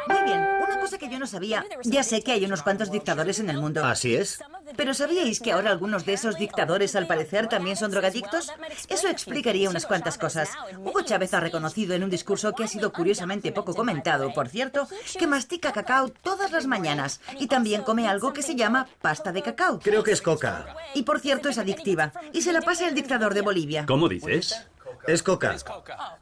Muy bien, una cosa que yo no sabía. Ya sé que hay unos cuantos dictadores en el mundo. Así es. ¿Pero sabíais que ahora algunos de esos dictadores al parecer también son drogadictos? Eso explicaría unas cuantas cosas. Hugo Chávez ha reconocido en un discurso que ha sido curiosamente poco comentado, por cierto, que mastica cacao todas las mañanas y también come algo que se llama pasta de cacao. Creo que es coca. Y por cierto es adictiva. Y se la pasa el dictador de Bolivia. ¿Cómo dices? Es coca.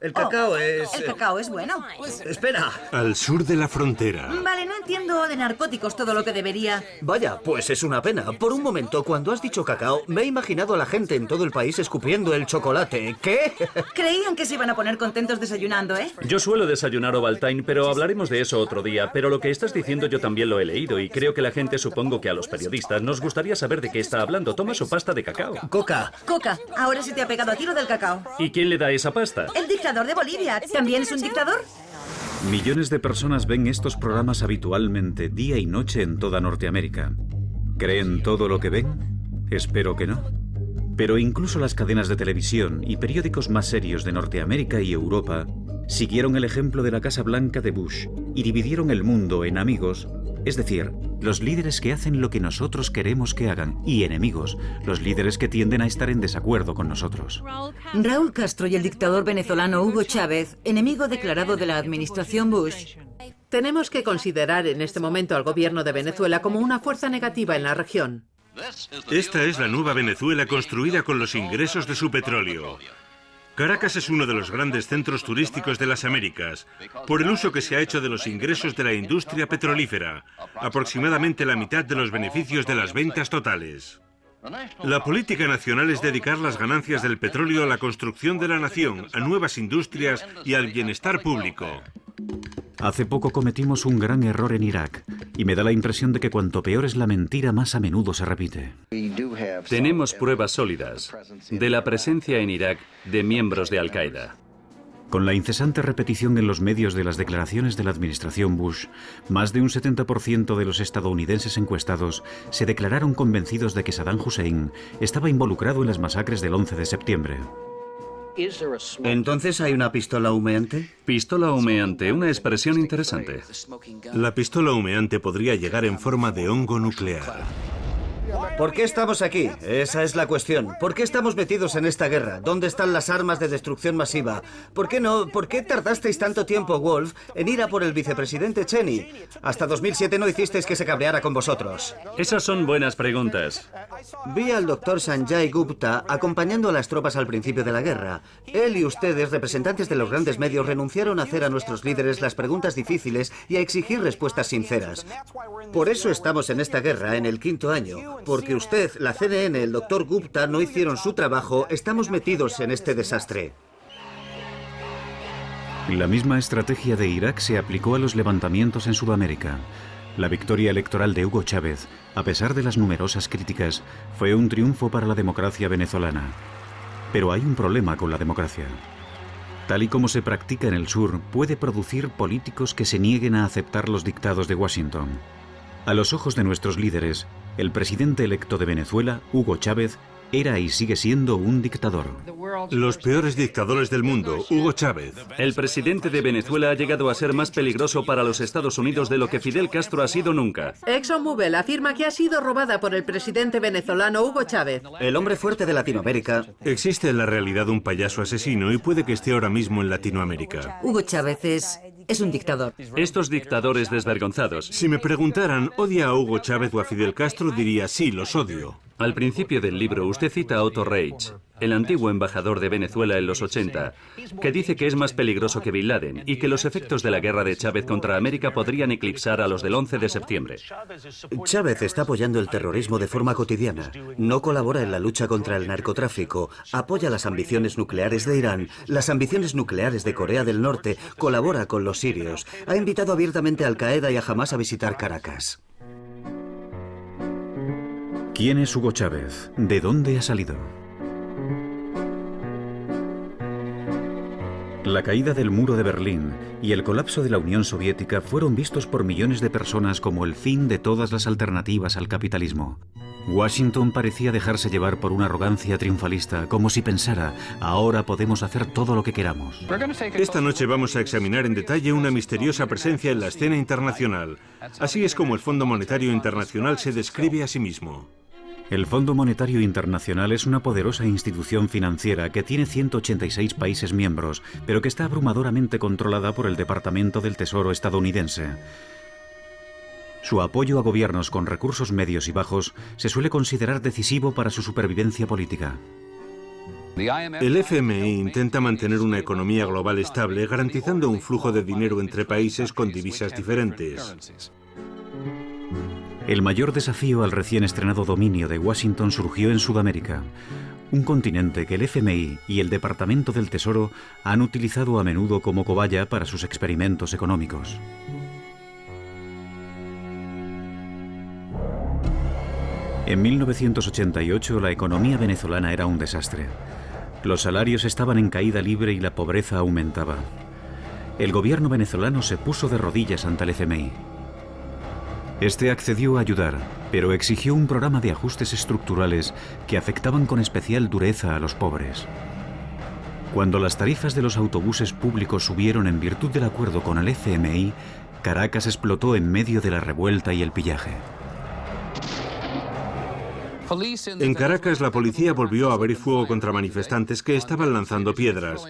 El cacao es... El cacao es bueno. Espera. Al sur de la frontera. Vale, no entiendo de narcóticos todo lo que debería. Vaya, pues es una pena. Por un momento, cuando has dicho cacao, me he imaginado a la gente en todo el país escupiendo el chocolate. ¿Qué? Creían que se iban a poner contentos desayunando, ¿eh? Yo suelo desayunar Ovaltine, pero hablaremos de eso otro día. Pero lo que estás diciendo yo también lo he leído y creo que la gente, supongo que a los periodistas, nos gustaría saber de qué está hablando. Toma su pasta de cacao. Coca. Coca, ahora se te ha pegado a ti lo del cacao. ¿Y quién le da esa pasta? El dictador de Bolivia. ¿También es un dictador? Millones de personas ven estos programas habitualmente, día y noche en toda Norteamérica. ¿Creen todo lo que ven? Espero que no. Pero incluso las cadenas de televisión y periódicos más serios de Norteamérica y Europa siguieron el ejemplo de la Casa Blanca de Bush y dividieron el mundo en amigos, es decir, los líderes que hacen lo que nosotros queremos que hagan, y enemigos, los líderes que tienden a estar en desacuerdo con nosotros. Raúl Castro y el dictador venezolano Hugo Chávez, enemigo declarado de la administración Bush. Tenemos que considerar en este momento al gobierno de Venezuela como una fuerza negativa en la región. Esta es la nueva Venezuela construida con los ingresos de su petróleo. Caracas es uno de los grandes centros turísticos de las Américas, por el uso que se ha hecho de los ingresos de la industria petrolífera, aproximadamente la mitad de los beneficios de las ventas totales. La política nacional es dedicar las ganancias del petróleo a la construcción de la nación, a nuevas industrias y al bienestar público. Hace poco cometimos un gran error en Irak, y me da la impresión de que cuanto peor es la mentira, más a menudo se repite. Tenemos pruebas sólidas de la presencia en Irak de miembros de Al-Qaeda. Con la incesante repetición en los medios de las declaraciones de la administración Bush, más de un 70% de los estadounidenses encuestados se declararon convencidos de que Saddam Hussein estaba involucrado en las masacres del 11 de septiembre. ¿Entonces hay una pistola humeante? Pistola humeante, una expresión interesante. La pistola humeante podría llegar en forma de hongo nuclear. ¿Por qué estamos aquí? Esa es la cuestión. ¿Por qué estamos metidos en esta guerra? ¿Dónde están las armas de destrucción masiva? ¿Por qué tardasteis tanto tiempo, Wolf, en ir a por el vicepresidente Cheney? Hasta 2007 no hicisteis que se cabreara con vosotros. Esas son buenas preguntas. Vi al doctor Sanjay Gupta acompañando a las tropas al principio de la guerra. Él y ustedes, representantes de los grandes medios, renunciaron a hacer a nuestros líderes las preguntas difíciles y a exigir respuestas sinceras. Por eso estamos en esta guerra en el 5º año. Porque usted, la CNN, el doctor Gupta no hicieron su trabajo, estamos metidos en este desastre. La misma estrategia de Irak se aplicó a los levantamientos en Sudamérica. La victoria electoral de Hugo Chávez, a pesar de las numerosas críticas, fue un triunfo para la democracia venezolana. Pero hay un problema con la democracia. Tal y como se practica en el sur, puede producir políticos que se nieguen a aceptar los dictados de Washington. A los ojos de nuestros líderes, el presidente electo de Venezuela, Hugo Chávez, era y sigue siendo un dictador. Los peores dictadores del mundo, Hugo Chávez. El presidente de Venezuela ha llegado a ser más peligroso para los Estados Unidos de lo que Fidel Castro ha sido nunca. ExxonMobil afirma que ha sido robada por el presidente venezolano Hugo Chávez. El hombre fuerte de Latinoamérica. Existe en la realidad un payaso asesino y puede que esté ahora mismo en Latinoamérica. Hugo Chávez es un dictador. Estos dictadores desvergonzados. Si me preguntaran, ¿odia a Hugo Chávez o a Fidel Castro? Diría, sí, los odio. Al principio del libro usted cita a Otto Reich, el antiguo embajador de Venezuela en los 80, que dice que es más peligroso que Bin Laden y que los efectos de la guerra de Chávez contra América podrían eclipsar a los del 11 de septiembre. Chávez está apoyando el terrorismo de forma cotidiana. No colabora en la lucha contra el narcotráfico. Apoya las ambiciones nucleares de Irán, las ambiciones nucleares de Corea del Norte. Colabora con los sirios. Ha invitado abiertamente a Al-Qaeda y a Hamás a visitar Caracas. ¿Quién es Hugo Chávez? ¿De dónde ha salido? La caída del muro de Berlín y el colapso de la Unión Soviética fueron vistos por millones de personas como el fin de todas las alternativas al capitalismo. Washington parecía dejarse llevar por una arrogancia triunfalista, como si pensara, ahora podemos hacer todo lo que queramos. Esta noche vamos a examinar en detalle una misteriosa presencia en la escena internacional. Así es como el Fondo Monetario Internacional se describe a sí mismo. El Fondo Monetario Internacional es una poderosa institución financiera que tiene 186 países miembros, pero que está abrumadoramente controlada por el Departamento del Tesoro estadounidense. Su apoyo a gobiernos con recursos medios y bajos se suele considerar decisivo para su supervivencia política. El FMI intenta mantener una economía global estable, garantizando un flujo de dinero entre países con divisas diferentes. El mayor desafío al recién estrenado dominio de Washington surgió en Sudamérica, un continente que el FMI y el Departamento del Tesoro han utilizado a menudo como cobaya para sus experimentos económicos. En 1988 la economía venezolana era un desastre. Los salarios estaban en caída libre y la pobreza aumentaba. El gobierno venezolano se puso de rodillas ante el FMI. Este accedió a ayudar, pero exigió un programa de ajustes estructurales que afectaban con especial dureza a los pobres. Cuando las tarifas de los autobuses públicos subieron en virtud del acuerdo con el FMI, Caracas explotó en medio de la revuelta y el pillaje. En Caracas, la policía volvió a abrir fuego contra manifestantes que estaban lanzando piedras.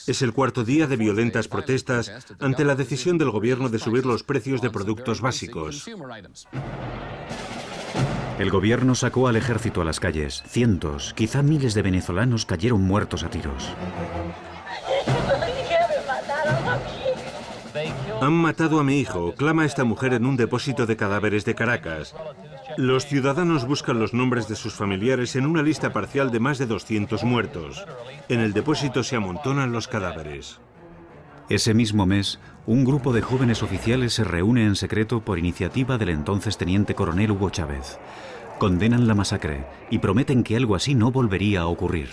Es el cuarto día de violentas protestas ante la decisión del gobierno de subir los precios de productos básicos. El gobierno sacó al ejército a las calles. Cientos, quizá miles de venezolanos cayeron muertos a tiros. Han matado a mi hijo, clama esta mujer en un depósito de cadáveres de Caracas. Los ciudadanos buscan los nombres de sus familiares en una lista parcial de más de 200 muertos. En el depósito se amontonan los cadáveres. Ese mismo mes, un grupo de jóvenes oficiales se reúne en secreto por iniciativa del entonces teniente coronel Hugo Chávez. Condenan la masacre y prometen que algo así no volvería a ocurrir.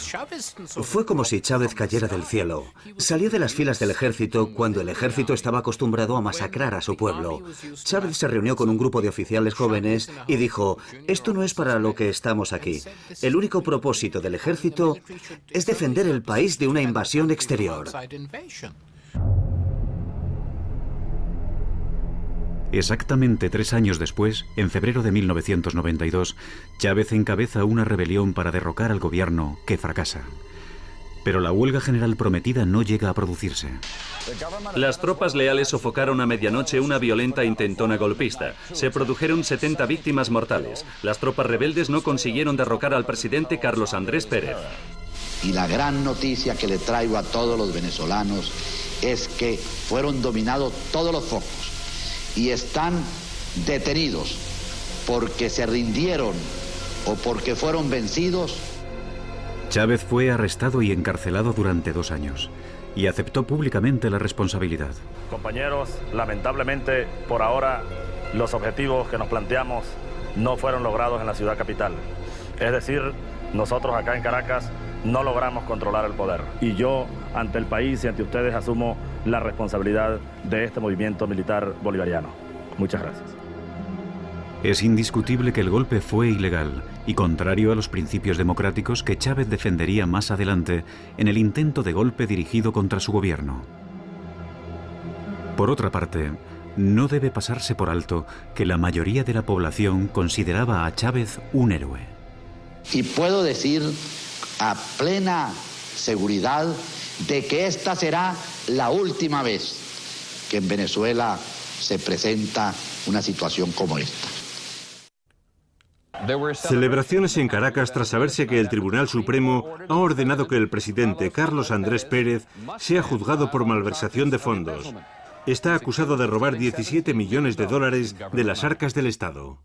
Fue como si Chávez cayera del cielo. Salió de las filas del ejército cuando el ejército estaba acostumbrado a masacrar a su pueblo. Chávez se reunió con un grupo de oficiales jóvenes y dijo: esto no es para lo que estamos aquí. El único propósito del ejército es defender el país de una invasión exterior. Exactamente 3 años después, en febrero de 1992, Chávez encabeza una rebelión para derrocar al gobierno, que fracasa. Pero la huelga general prometida no llega a producirse. Las tropas leales sofocaron a medianoche una violenta intentona golpista. Se produjeron 70 víctimas mortales. Las tropas rebeldes no consiguieron derrocar al presidente Carlos Andrés Pérez. Y la gran noticia que le traigo a todos los venezolanos es que fueron dominados todos los focos y están detenidos porque se rindieron o porque fueron vencidos. Chávez fue arrestado y encarcelado durante 2 años y aceptó públicamente la responsabilidad. Compañeros, lamentablemente, por ahora, los objetivos que nos planteamos no fueron logrados en la ciudad capital. Es decir, nosotros acá en Caracas no logramos controlar el poder. Y yo, ante el país y ante ustedes, asumo la responsabilidad de este movimiento militar bolivariano. Muchas gracias. Es indiscutible que el golpe fue ilegal y contrario a los principios democráticos que Chávez defendería más adelante en el intento de golpe dirigido contra su gobierno. Por otra parte, no debe pasarse por alto que la mayoría de la población consideraba a Chávez un héroe. Y puedo decir a plena seguridad de que esta será la última vez que en Venezuela se presenta una situación como esta. Celebraciones en Caracas tras saberse que el Tribunal Supremo ha ordenado que el presidente Carlos Andrés Pérez sea juzgado por malversación de fondos. Está acusado de robar 17 millones de dólares de las arcas del Estado.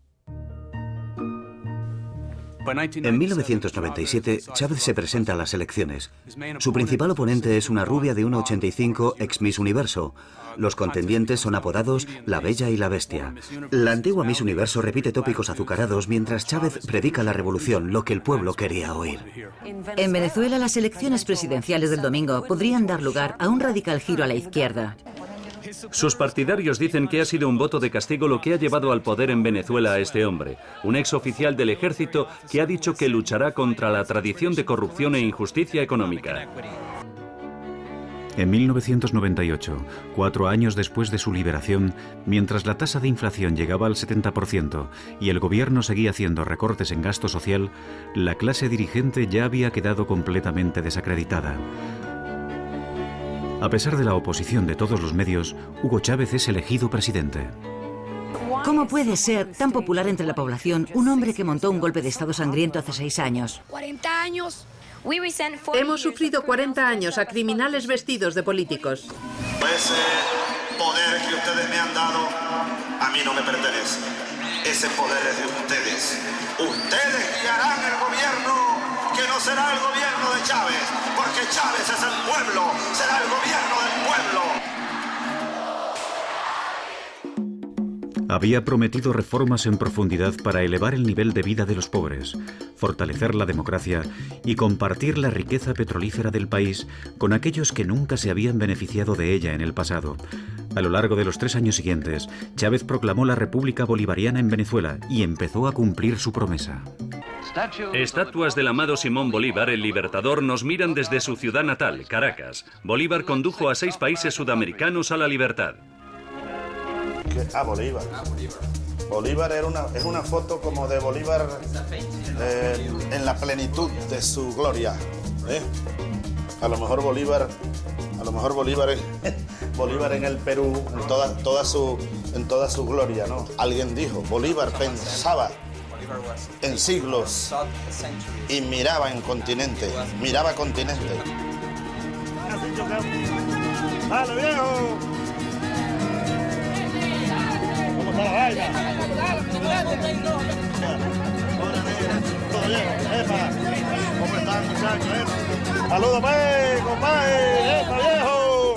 En 1997, Chávez se presenta a las elecciones. Su principal oponente es una rubia de 1,85, ex Miss Universo. Los contendientes son apodados La Bella y la Bestia. La antigua Miss Universo repite tópicos azucarados mientras Chávez predica la revolución, lo que el pueblo quería oír. En Venezuela, las elecciones presidenciales del domingo podrían dar lugar a un radical giro a la izquierda. Sus partidarios dicen que ha sido un voto de castigo lo que ha llevado al poder en Venezuela a este hombre, un exoficial del ejército que ha dicho que luchará contra la tradición de corrupción e injusticia económica. En 1998, 4 años después de su liberación, mientras la tasa de inflación llegaba al 70% y el gobierno seguía haciendo recortes en gasto social, la clase dirigente ya había quedado completamente desacreditada. A pesar de la oposición de todos los medios, Hugo Chávez es elegido presidente. ¿Cómo puede ser tan popular entre la población un hombre que montó un golpe de Estado sangriento hace 6 años? 40 años. Hemos sufrido 40 años a criminales vestidos de políticos. Ese poder que ustedes me han dado a mí no me pertenece. Ese poder es de ustedes. Ustedes guiarán el gobierno, que no será el gobierno de Chávez, porque Chávez es el pueblo, será el gobierno del pueblo. Había prometido reformas en profundidad para elevar el nivel de vida de los pobres, fortalecer la democracia y compartir la riqueza petrolífera del país con aquellos que nunca se habían beneficiado de ella en el pasado. A lo largo de los 3 años siguientes, Chávez proclamó la República Bolivariana en Venezuela y empezó a cumplir su promesa. Estatuas del amado Simón Bolívar, el Libertador, nos miran desde su ciudad natal, Caracas. Bolívar condujo a 6 países sudamericanos a la libertad. Bolívar. Bolívar es una foto como de Bolívar en la plenitud de su gloria. A lo mejor Bolívar Bolívar en el Perú en toda su gloria, ¿no? Alguien dijo, Bolívar pensaba en siglos y miraba en continente, miraba continente. ¡Dale, viejo! ¿Cómo está la vaina? ¿Cómo están, muchachos? ¡Saludos, compadre! ¡Epa, viejo!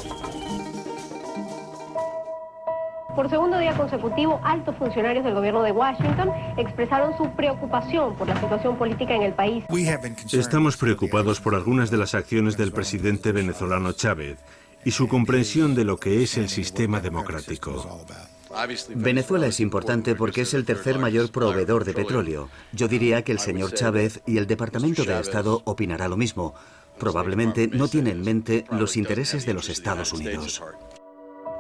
Por segundo día consecutivo, altos funcionarios del gobierno de Washington expresaron su preocupación por la situación política en el país. Estamos preocupados por algunas de las acciones del presidente venezolano Chávez y su comprensión de lo que es el sistema democrático. Venezuela es importante porque es el tercer mayor proveedor de petróleo. Yo diría que el señor Chávez y el Departamento de Estado opinará lo mismo. Probablemente no tiene en mente los intereses de los Estados Unidos.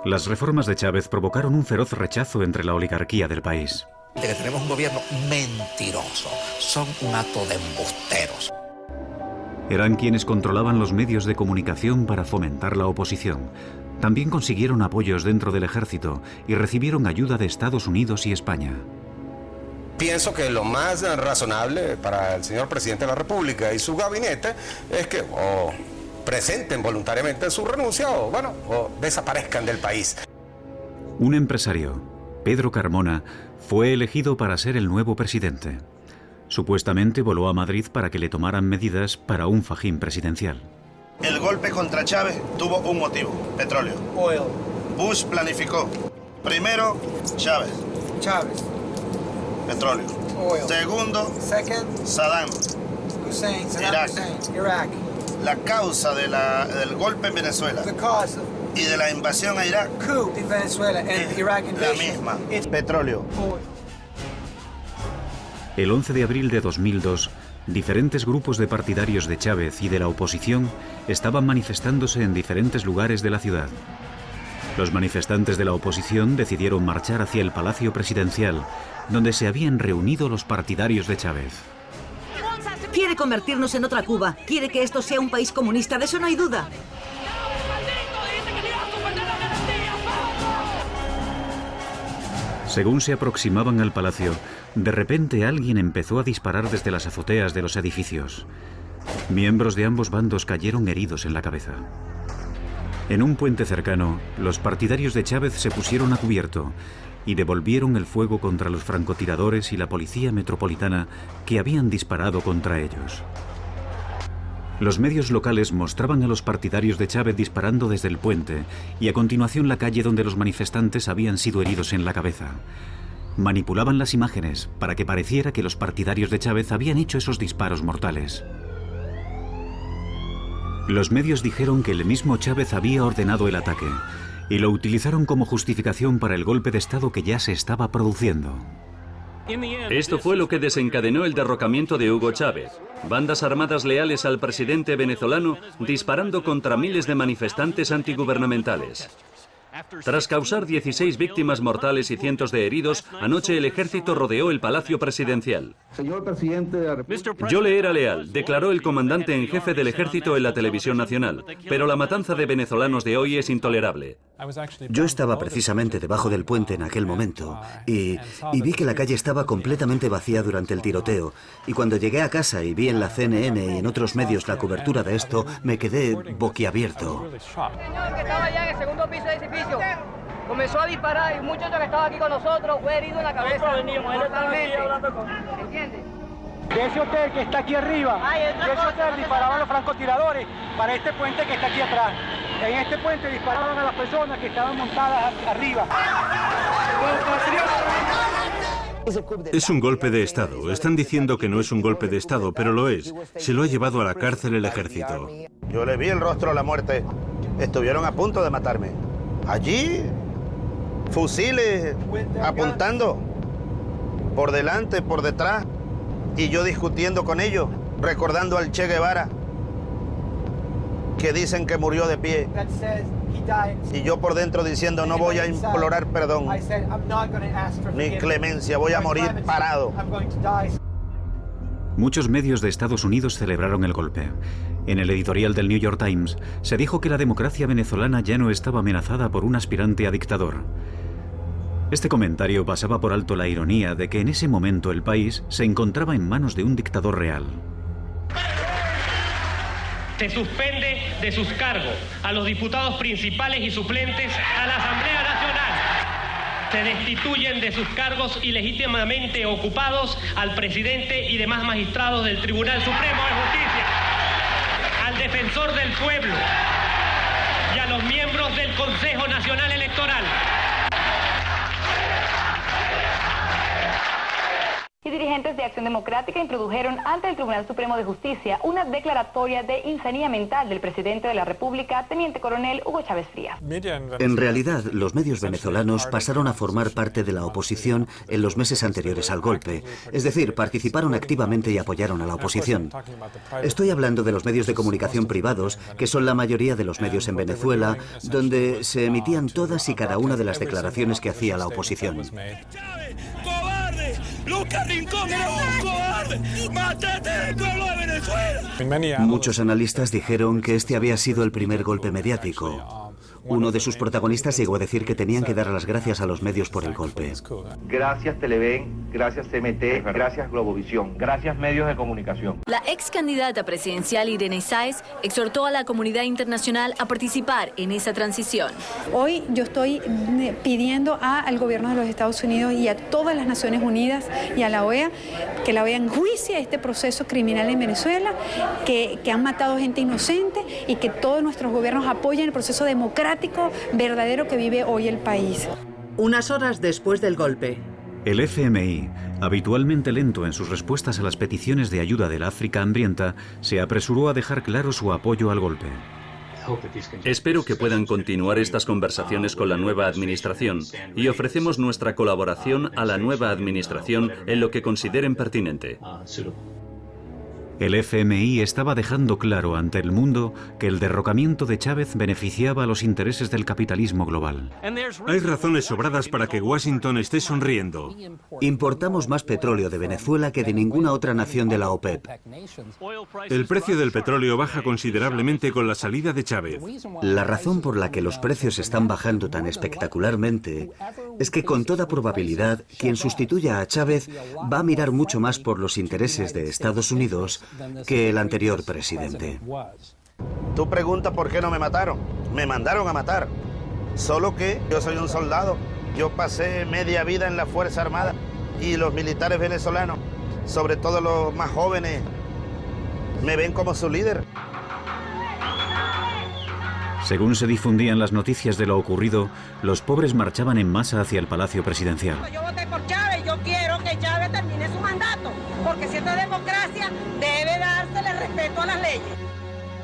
Las reformas de Chávez provocaron un feroz rechazo entre la oligarquía del país. Que tenemos un gobierno mentiroso. Son un acto de embusteros. Eran quienes controlaban los medios de comunicación para fomentar la oposición. También consiguieron apoyos dentro del ejército y recibieron ayuda de Estados Unidos y España. Pienso que lo más razonable para el señor presidente de la República y su gabinete es que presenten voluntariamente su renuncia o desaparezcan del país. Un empresario, Pedro Carmona, fue elegido para ser el nuevo presidente. Supuestamente voló a Madrid para que le tomaran medidas para un fajín presidencial. El golpe contra Chávez tuvo un motivo, petróleo. Oil. Bush planificó. Primero, Chávez. Petróleo. Oil. Segundo, Saddam Hussein. Irak. La causa del golpe en Venezuela y de la invasión a Irak, Coup de Venezuela and Iraq la misma, petróleo. El 11 de abril de 2002, diferentes grupos de partidarios de Chávez y de la oposición estaban manifestándose en diferentes lugares de la ciudad. Los manifestantes de la oposición decidieron marchar hacia el Palacio Presidencial, donde se habían reunido los partidarios de Chávez. Quiere convertirnos en otra Cuba. Quiere que esto sea un país comunista, de eso no hay duda. Según se aproximaban al palacio, de repente alguien empezó a disparar desde las azoteas de los edificios. Miembros de ambos bandos cayeron heridos en la cabeza. En un puente cercano, los partidarios de Chávez se pusieron a cubierto y devolvieron el fuego contra los francotiradores y la policía metropolitana que habían disparado contra ellos. Los medios locales mostraban a los partidarios de Chávez disparando desde el puente y a continuación la calle donde los manifestantes habían sido heridos en la cabeza. Manipulaban las imágenes para que pareciera que los partidarios de Chávez habían hecho esos disparos mortales. Los medios dijeron que el mismo Chávez había ordenado el ataque y lo utilizaron como justificación para el golpe de Estado que ya se estaba produciendo. Esto fue lo que desencadenó el derrocamiento de Hugo Chávez. Bandas armadas leales al presidente venezolano disparando contra miles de manifestantes antigubernamentales. Tras causar 16 víctimas mortales y cientos de heridos, anoche el ejército rodeó el Palacio Presidencial. Señor presidente de la República. Yo le era leal, declaró el comandante en jefe del ejército en la televisión nacional, pero la matanza de venezolanos de hoy es intolerable. Yo estaba precisamente debajo del puente en aquel momento y vi que la calle estaba completamente vacía durante el tiroteo. Y cuando llegué a casa y vi en la CNN y en otros medios la cobertura de esto, me quedé boquiabierto. Señor que estaba allá en el segundo piso de ese edificio comenzó a disparar y un muchacho que estaba aquí con nosotros fue herido en la cabeza. Nosotros venimos, él estaba aquí hablando con... ¿Entiende? De ese hotel que está aquí arriba, de ese hotel disparaban los francotiradores para este puente que está aquí atrás. En este puente disparaban a las personas que estaban montadas arriba. Es un golpe de Estado. Están diciendo que no es un golpe de Estado, pero lo es. Se lo ha llevado a la cárcel el ejército. Yo le vi el rostro a la muerte. Estuvieron a punto de matarme. Allí, fusiles apuntando, por delante, por detrás, y yo discutiendo con ellos, recordando al Che Guevara, que dicen que murió de pie, y yo por dentro diciendo, no voy a implorar perdón, ni clemencia, voy a morir parado. Muchos medios de Estados Unidos celebraron el golpe. En el editorial del New York Times se dijo que la democracia venezolana ya no estaba amenazada por un aspirante a dictador. Este comentario pasaba por alto la ironía de que en ese momento el país se encontraba en manos de un dictador real. Se suspende de sus cargos a los diputados principales y suplentes a la Asamblea Nacional. Se destituyen de sus cargos ilegítimamente ocupados al presidente y demás magistrados del Tribunal Supremo de Justicia, al defensor del pueblo y a los miembros del Consejo Nacional Electoral. Y dirigentes de Acción Democrática introdujeron ante el Tribunal Supremo de Justicia una declaratoria de insanía mental del presidente de la República, teniente coronel Hugo Chávez Frías. En realidad, los medios venezolanos pasaron a formar parte de la oposición en los meses anteriores al golpe. Es decir, participaron activamente y apoyaron a la oposición. Estoy hablando de los medios de comunicación privados, que son la mayoría de los medios en Venezuela, donde se emitían todas y cada una de las declaraciones que hacía la oposición. Lucas Rincón era un cobarde. ¡Mátate del pueblo de Venezuela! Muchos analistas dijeron que este había sido el primer golpe mediático. Uno de sus protagonistas llegó a decir que tenían que dar las gracias a los medios por el golpe. Gracias Televen, gracias CMT, gracias Globovisión, gracias medios de comunicación. La ex candidata presidencial Irene Sáez exhortó a la comunidad internacional a participar en esa transición. Hoy yo estoy pidiendo al gobierno de los Estados Unidos y a todas las Naciones Unidas y a la OEA que la OEA enjuicie este proceso criminal en Venezuela, que han matado gente inocente y que todos nuestros gobiernos apoyen el proceso democrático verdadero que vive hoy el país. Unas horas después del golpe. El FMI, habitualmente lento en sus respuestas a las peticiones de ayuda del África hambrienta, se apresuró a dejar claro su apoyo al golpe. Espero que puedan continuar estas conversaciones con la nueva administración y ofrecemos nuestra colaboración a la nueva administración en lo que consideren pertinente. El FMI estaba dejando claro ante el mundo que el derrocamiento de Chávez beneficiaba a los intereses del capitalismo global. Hay razones sobradas para que Washington esté sonriendo. Importamos más petróleo de Venezuela que de ninguna otra nación de la OPEP. El precio del petróleo baja considerablemente con la salida de Chávez. La razón por la que los precios están bajando tan espectacularmente es que con toda probabilidad quien sustituya a Chávez va a mirar mucho más por los intereses de Estados Unidos que el anterior presidente. Tú preguntas por qué no me mataron. Me mandaron a matar. Solo que yo soy un soldado. Yo pasé media vida en la Fuerza Armada y los militares venezolanos, sobre todo los más jóvenes, me ven como su líder. Según se difundían las noticias de lo ocurrido, los pobres marchaban en masa hacia el Palacio Presidencial. Yo voté por Chávez y yo quiero que Chávez termine su mandato, porque si esta democracia debe dársele respeto a las leyes.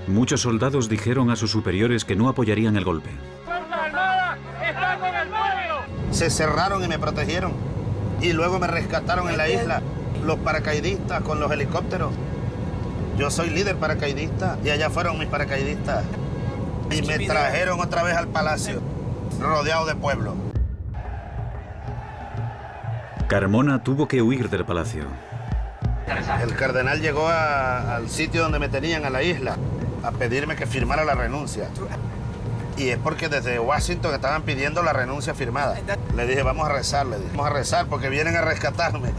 Muchos soldados dijeron a sus superiores que no apoyarían el golpe. ¡Fuerza Armada! se cerraron y me protegieron. Y luego me rescataron en la isla los paracaidistas con los helicópteros. Yo soy líder paracaidista y allá fueron mis paracaidistas. Y me trajeron otra vez al palacio, rodeado de pueblo. Carmona tuvo que huir del palacio. El cardenal llegó al sitio donde me tenían, a la isla, a pedirme que firmara la renuncia. Y es porque desde Washington estaban pidiendo la renuncia firmada. Le dije, vamos a rezar, vamos a rezar porque vienen a rescatarme.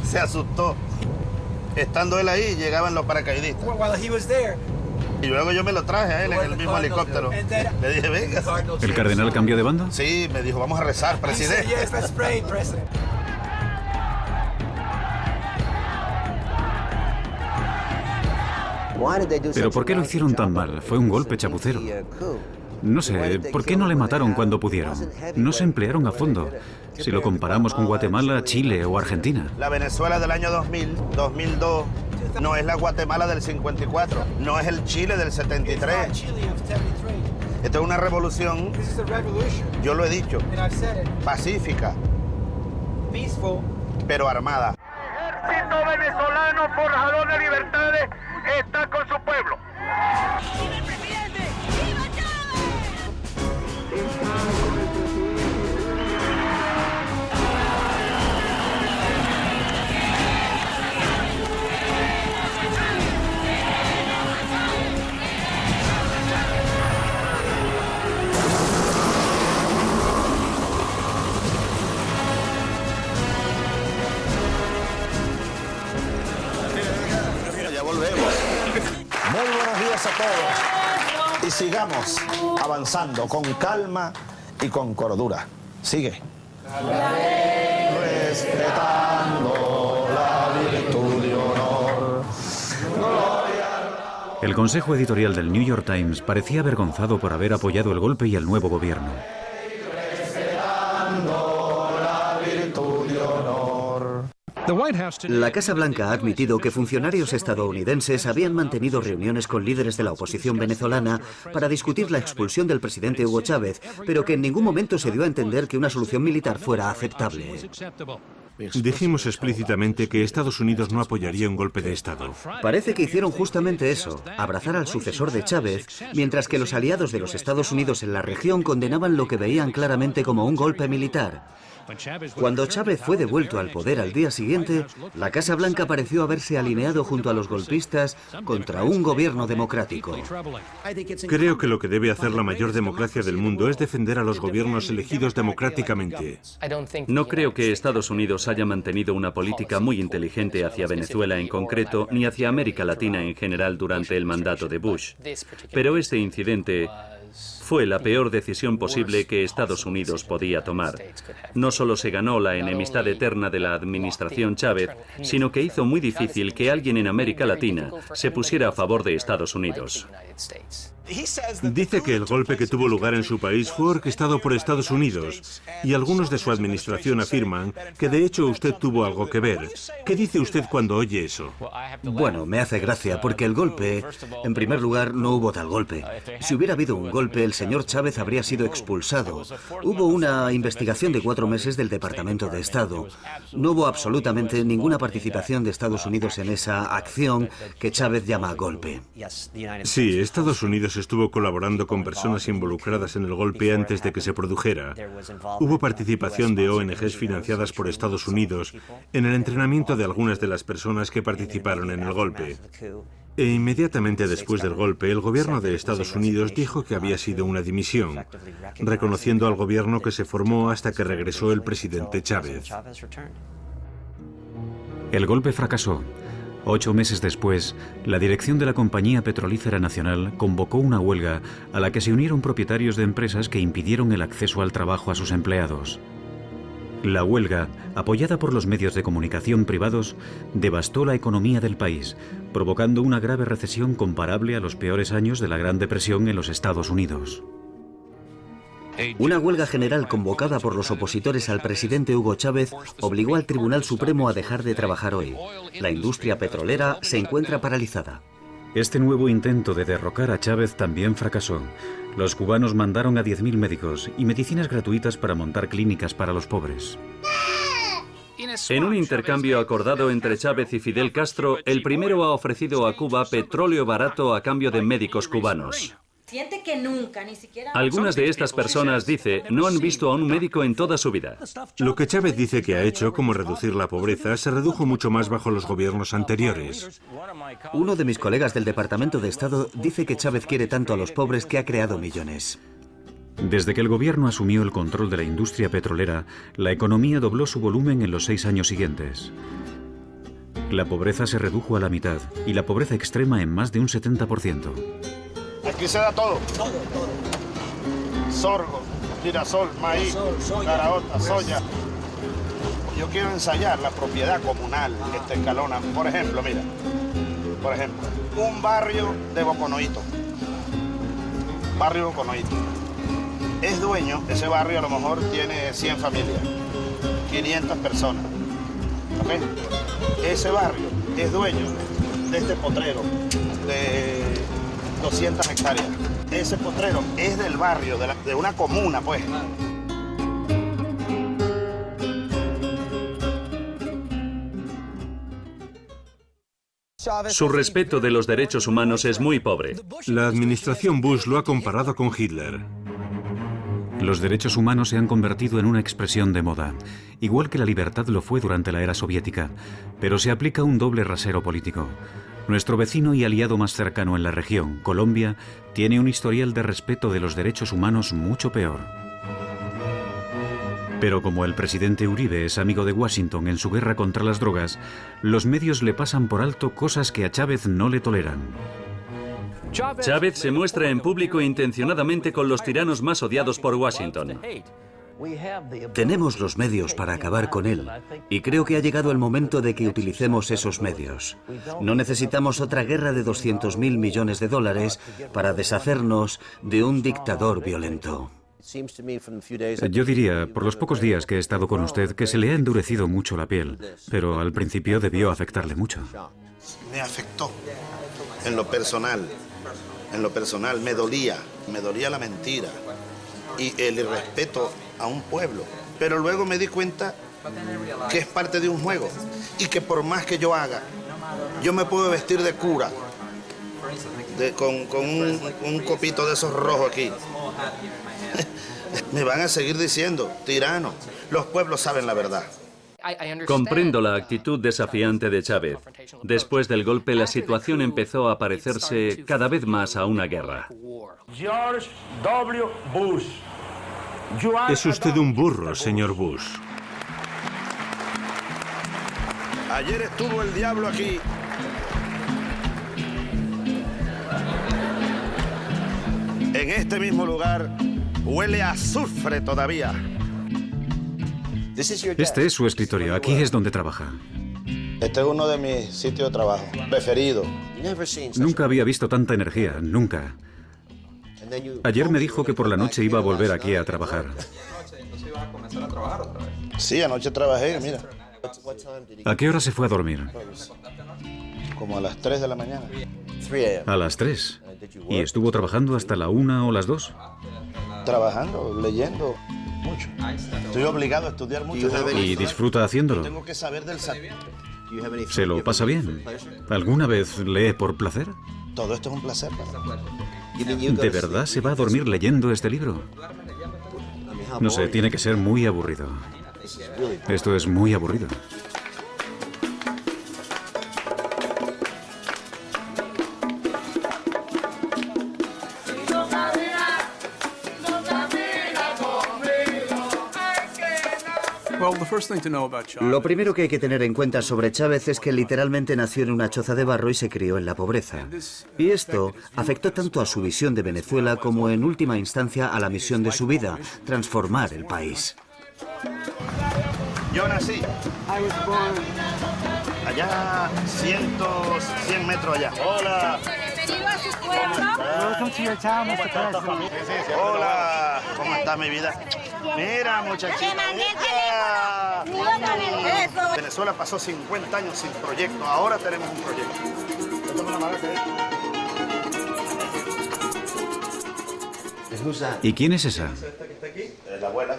Se asustó. Estando él ahí, llegaban los paracaidistas. Y luego yo me lo traje a él en el mismo helicóptero. Le dije, venga. ¿El cardenal cambió de banda? Sí, me dijo, vamos a rezar, presidente. ¿Pero por qué lo hicieron tan mal? Fue un golpe chapucero. No sé, ¿por qué no le mataron cuando pudieron? No se emplearon a fondo. Si lo comparamos con Guatemala, Chile o Argentina. La Venezuela del año 2000, 2002, no es la Guatemala del 54, no es el Chile del 73. Esto es una revolución, yo lo he dicho, pacífica, pero armada. El ejército venezolano forjador de libertades está con su pueblo. ¡Viva el presidente! ¡Viva Ya volvemos. Muy buenos días a todos. Y sigamos avanzando con calma y con cordura. Sigue. Respetando la virtud y honor. El consejo editorial del New York Times parecía avergonzado por haber apoyado el golpe y el nuevo gobierno. La Casa Blanca ha admitido que funcionarios estadounidenses habían mantenido reuniones con líderes de la oposición venezolana para discutir la expulsión del presidente Hugo Chávez, pero que en ningún momento se dio a entender que una solución militar fuera aceptable. Dijimos explícitamente que Estados Unidos no apoyaría un golpe de Estado. Parece que hicieron justamente eso, abrazar al sucesor de Chávez, mientras que los aliados de los Estados Unidos en la región condenaban lo que veían claramente como un golpe militar. Cuando Chávez fue devuelto al poder al día siguiente, la Casa Blanca pareció haberse alineado junto a los golpistas contra un gobierno democrático. Creo que lo que debe hacer la mayor democracia del mundo es defender a los gobiernos elegidos democráticamente. No creo que Estados Unidos haya mantenido una política muy inteligente hacia Venezuela en concreto, ni hacia América Latina en general durante el mandato de Bush. Pero este incidente fue la peor decisión posible que Estados Unidos podía tomar. No solo se ganó la enemistad eterna de la administración Chávez, sino que hizo muy difícil que alguien en América Latina se pusiera a favor de Estados Unidos. Dice que el golpe que tuvo lugar en su país fue orquestado por Estados Unidos y algunos de su administración afirman que de hecho usted tuvo algo que ver. ¿Qué dice usted cuando oye eso? Bueno, me hace gracia porque el golpe, en primer lugar, no hubo tal golpe. Si hubiera habido un golpe, el señor Chávez habría sido expulsado. Hubo una investigación de 4 meses del Departamento de Estado. No hubo absolutamente ninguna participación de Estados Unidos en esa acción que Chávez llama golpe. Sí, Estados Unidos estuvo colaborando con personas involucradas en el golpe antes de que se produjera. Hubo participación de ONGs financiadas por Estados Unidos en el entrenamiento de algunas de las personas que participaron en el golpe. E inmediatamente después del golpe, el gobierno de Estados Unidos dijo que había sido una dimisión, reconociendo al gobierno que se formó hasta que regresó el presidente Chávez. El golpe fracasó. 8 meses después, la dirección de la Compañía Petrolífera Nacional convocó una huelga a la que se unieron propietarios de empresas que impidieron el acceso al trabajo a sus empleados. La huelga, apoyada por los medios de comunicación privados, devastó la economía del país, provocando una grave recesión comparable a los peores años de la Gran Depresión en los Estados Unidos. Una huelga general convocada por los opositores al presidente Hugo Chávez obligó al Tribunal Supremo a dejar de trabajar hoy. La industria petrolera se encuentra paralizada. Este nuevo intento de derrocar a Chávez también fracasó. Los cubanos mandaron a 10.000 médicos y medicinas gratuitas para montar clínicas para los pobres. En un intercambio acordado entre Chávez y Fidel Castro, el primero ha ofrecido a Cuba petróleo barato a cambio de médicos cubanos. Siente que nunca, ni siquiera... Algunas de estas personas, dice, no han visto a un médico en toda su vida. Lo que Chávez dice que ha hecho, como reducir la pobreza, se redujo mucho más bajo los gobiernos anteriores. Uno de mis colegas del Departamento de Estado dice que Chávez quiere tanto a los pobres que ha creado millones. Desde que el gobierno asumió el control de la industria petrolera, la economía dobló su volumen en los 6 años siguientes. La pobreza se redujo a la mitad y la pobreza extrema en más de un 70%. Aquí se da todo. Sorgo, girasol, maíz, caraota, soya. Yo quiero ensayar la propiedad comunal que escalona. Por ejemplo, mira. Por ejemplo, un barrio de Boconoito. Barrio Boconoito. Es dueño, ese barrio a lo mejor tiene 100 familias, 500 personas. ¿Ok? Ese barrio es dueño de este potrero de 200 hectáreas. Ese potrero es del barrio, de una comuna, pues. Su respeto de los derechos humanos es muy pobre. La administración Bush lo ha comparado con Hitler. Los derechos humanos se han convertido en una expresión de moda, igual que la libertad lo fue durante la era soviética, pero se aplica un doble rasero político. Nuestro vecino y aliado más cercano en la región, Colombia, tiene un historial de respeto de los derechos humanos mucho peor. Pero como el presidente Uribe es amigo de Washington en su guerra contra las drogas, los medios le pasan por alto cosas que a Chávez no le toleran. Chávez se muestra en público intencionadamente con los tiranos más odiados por Washington. Tenemos los medios para acabar con él, y creo que ha llegado el momento de que utilicemos esos medios. No necesitamos otra guerra de 200.000 millones de dólares para deshacernos de un dictador violento. Yo diría, por los pocos días que he estado con usted, que se le ha endurecido mucho la piel, pero al principio debió afectarle mucho. Me afectó en lo personal. En lo personal me dolía la mentira y el irrespeto a un pueblo. Pero luego me di cuenta que es parte de un juego y que por más que yo haga, yo me puedo vestir de cura, con un copito de esos rojos aquí. Me van a seguir diciendo, tirano, los pueblos saben la verdad. Comprendo la actitud desafiante de Chávez. Después del golpe, la situación empezó a parecerse cada vez más a una guerra. George W. Bush. Es usted un burro, señor Bush. Ayer estuvo el diablo aquí. En este mismo lugar huele a azufre todavía. Este es su escritorio, aquí es donde trabaja. Este es uno de mis sitios de trabajo preferidos. Nunca había visto tanta energía, nunca. Ayer me dijo que por la noche iba a volver aquí a trabajar. Sí, anoche trabajé, mira. ¿A qué hora se fue a dormir? Como a las 3 de la mañana. A las 3. ¿Y estuvo trabajando hasta la 1 o las 2? Trabajando, leyendo mucho. Estoy obligado a estudiar mucho. ¿Y disfruta haciéndolo? Tengo que saber del ¿Se lo pasa bien? ¿Alguna vez lee por placer? Todo esto es un placer para mí. ¿De verdad se va a dormir leyendo este libro? No sé, tiene que ser muy aburrido. Esto es muy aburrido. Lo primero que hay que tener en cuenta sobre Chávez es que literalmente nació en una choza de barro y se crió en la pobreza. Y esto afectó tanto a su visión de Venezuela como en última instancia a la misión de su vida, transformar el país. Yo nací allá 100 metros allá. Hola. Bienvenido a su pueblo. Hola, ¿cómo está mi vida? Mira, muchachita. Venezuela pasó 50 años sin proyecto, ahora tenemos un proyecto. ¿Y quién es esa? La abuela.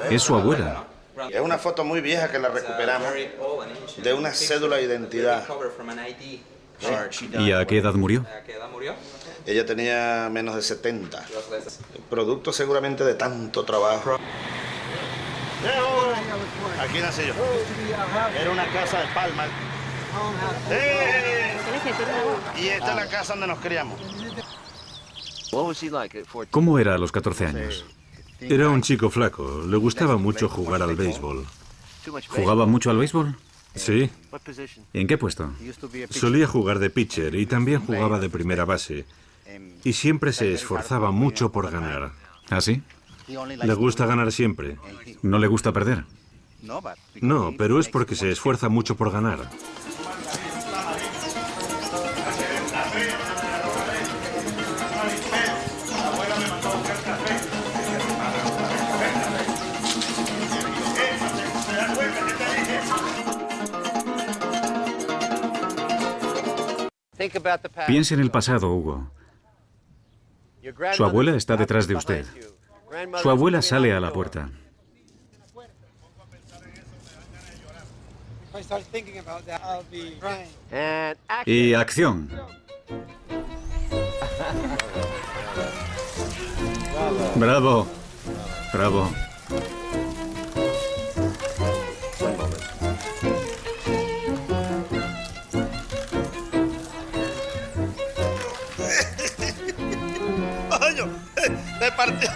Es su abuela. Es una foto muy vieja que la recuperamos de una cédula de identidad. ¿Y a qué edad murió? Ella tenía menos de 70. Producto seguramente de tanto trabajo. Aquí nací yo. Era una casa de palma. Y esta es la casa donde nos criamos. ¿Cómo era a los 14 años? Era un chico flaco. Le gustaba mucho jugar al béisbol. ¿Jugaba mucho al béisbol? Sí. ¿En qué puesto? Solía jugar de pitcher y también jugaba de primera base. Y siempre se esforzaba mucho por ganar. ¿Ah, sí? Le gusta ganar siempre. ¿No le gusta perder? No, pero es porque se esfuerza mucho por ganar. Piense en el pasado, Hugo. Su abuela está detrás de usted. Su abuela sale a la puerta. Y acción. Bravo. Bravo. ¡Me partió!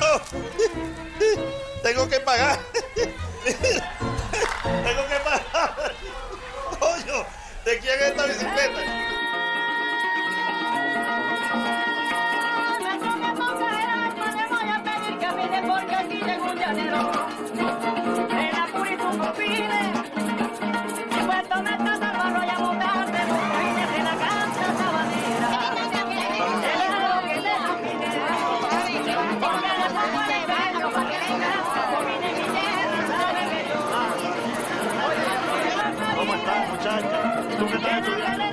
Tengo que pagar. Tengo que pagar. ¡Coño! ¿De quién es esta bicicleta? Porque aquí llegó un llanero. En Apure tu copine. Y Puerto Meta, Salvador, ya montaste. Los cojines de la cancha sabanera. ¿Cómo estás, muchacha? ¿Tú qué estás estudiando?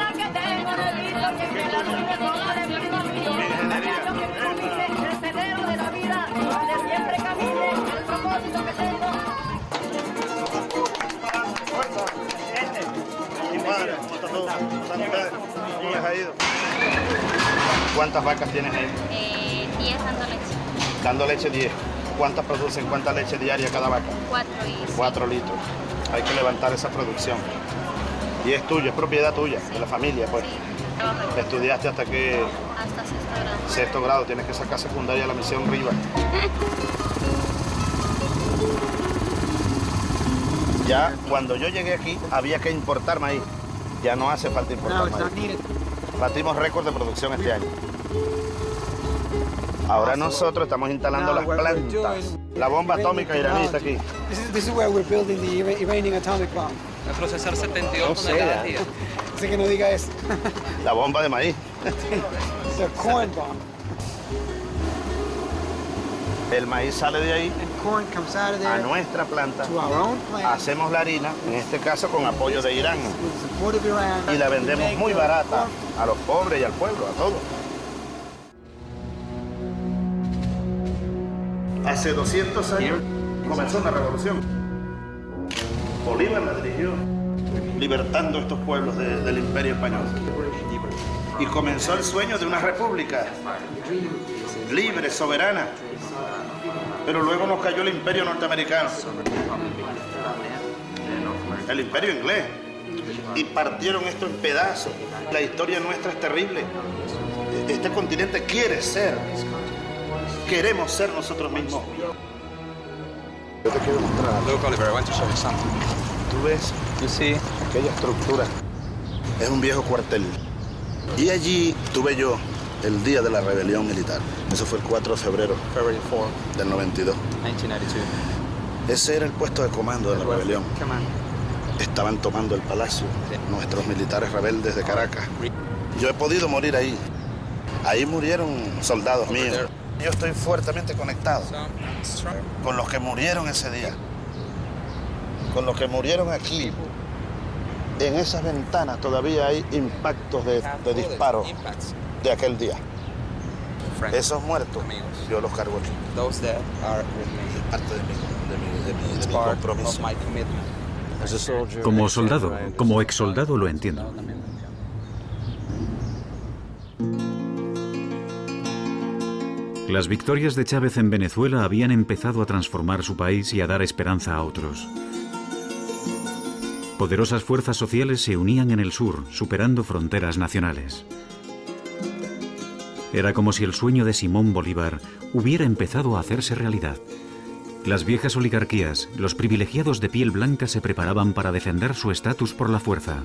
¿Cuántas vacas tienes ahí? 10 dando leche. Dando leche 10. ¿Cuántas producen? ¿Cuánta leche diaria cada vaca? 4 litros. Hay que levantar esa producción. Y es tuyo, es propiedad tuya, de la familia, pues. Sí, ¿estudiaste hasta qué? Hasta sexto grado. Sexto grado, tienes que sacar secundaria a la Misión Rivas. Ya cuando yo llegué aquí había que importar maíz. Ya no hace falta importar maíz. Batimos récord de producción este año. Ahora nosotros estamos instalando las plantas. La bomba atómica iraní está aquí. This is where we're building the Iranian atomic bomb. El procesar 72 toneladas al día. Así que no diga eso. La bomba de maíz. The corn bomb. El maíz sale de ahí Corn comes out of there a nuestra planta. to our own plant. Hacemos la harina, en este caso con apoyo de Irán. With the support of Iran. Y la vendemos muy barata a los pobres y al pueblo, a todos. Hace 200 años comenzó una revolución. Bolívar la dirigió, libertando estos pueblos del Imperio Español. Y comenzó el sueño de una república libre, soberana. Pero luego nos cayó el Imperio norteamericano, el Imperio inglés, y partieron esto en pedazos. La historia nuestra es terrible. Este continente quiere ser. Queremos ser nosotros mismos. Yo te quiero mostrar. Look, Oliver, I want to show you something. ¿Tú ves? You see? Aquella estructura es un viejo cuartel. Y allí tuve yo el día de la rebelión militar. Eso fue el 4 de febrero del 92. 1992. Ese era el puesto de comando de la rebelión. Estaban tomando el palacio, nuestros militares rebeldes de Caracas. Yo he podido morir ahí. Ahí murieron soldados míos. Yo estoy fuertemente conectado con los que murieron ese día, con los que murieron aquí. En esas ventanas todavía hay impactos de disparos de aquel día. Esos muertos, yo los cargo aquí. Those that are with me. Es parte de mi Part compromiso. of my commitment. Como soldado, como exsoldado lo entiendo. Las victorias de Chávez en Venezuela habían empezado a transformar su país y a dar esperanza a otros. Poderosas fuerzas sociales se unían en el sur, superando fronteras nacionales. Era como si el sueño de Simón Bolívar hubiera empezado a hacerse realidad. Las viejas oligarquías, los privilegiados de piel blanca se preparaban para defender su estatus por la fuerza.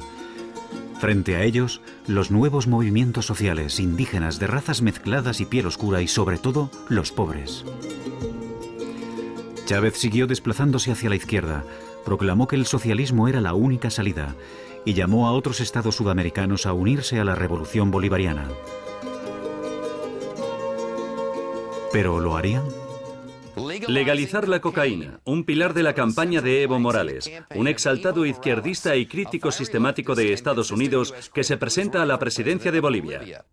Frente a ellos, los nuevos movimientos sociales, indígenas de razas mezcladas y piel oscura y sobre todo, los pobres. Chávez siguió desplazándose hacia la izquierda, proclamó que el socialismo era la única salida y llamó a otros estados sudamericanos a unirse a la revolución bolivariana. ¿Pero lo harían? Legalizar la cocaína, un pilar de la campaña de Evo Morales, un exaltado izquierdista y crítico sistemático de Estados Unidos que se presenta a la presidencia de Bolivia.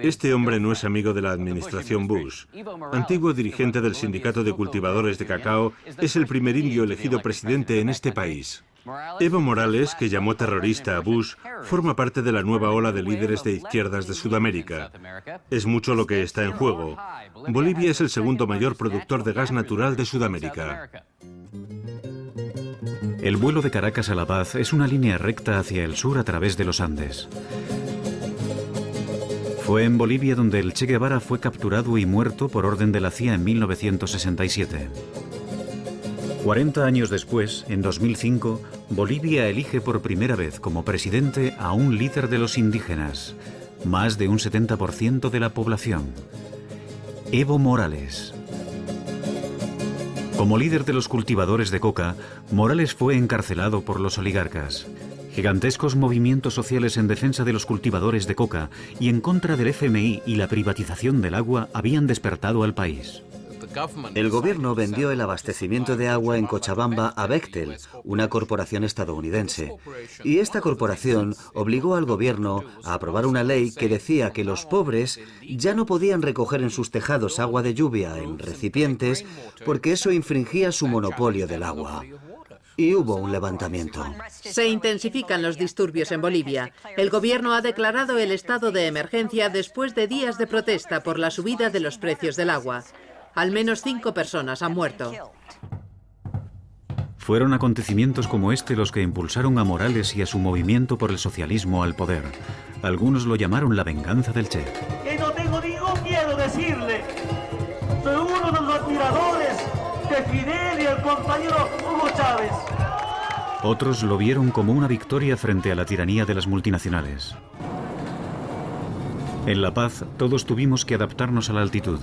Este hombre no es amigo de la administración Bush. Antiguo dirigente del Sindicato de Cultivadores de Cacao, es el primer indio elegido presidente en este país. Evo Morales, que llamó terrorista a Bush, forma parte de la nueva ola de líderes de izquierdas de Sudamérica. Es mucho lo que está en juego. Bolivia es el segundo mayor productor de gas natural de Sudamérica. El vuelo de Caracas a La Paz es una línea recta hacia el sur a través de los Andes. Fue en Bolivia donde el Che Guevara fue capturado y muerto por orden de la CIA en 1967. 40 años después, en 2005, Bolivia elige por primera vez como presidente a un líder de los indígenas, más de un 70% de la población, Evo Morales. Como líder de los cultivadores de coca, Morales fue encarcelado por los oligarcas. Gigantescos movimientos sociales en defensa de los cultivadores de coca y en contra del FMI y la privatización del agua habían despertado al país. El gobierno vendió el abastecimiento de agua en Cochabamba a Bechtel, una corporación estadounidense. Y esta corporación obligó al gobierno a aprobar una ley que decía que los pobres ya no podían recoger en sus tejados agua de lluvia en recipientes porque eso infringía su monopolio del agua. Y hubo un levantamiento. Se intensifican los disturbios en Bolivia. El gobierno ha declarado el estado de emergencia después de días de protesta por la subida de los precios del agua. Al menos 5 personas han muerto. Fueron acontecimientos como este los que impulsaron a Morales y a su movimiento por el socialismo al poder. Algunos lo llamaron la venganza del Che. Que no tengo ningún miedo decirle. Soy uno de los admiradores de Fidel y el compañero Hugo Chávez. Otros lo vieron como una victoria frente a la tiranía de las multinacionales. En La Paz, todos tuvimos que adaptarnos a la altitud.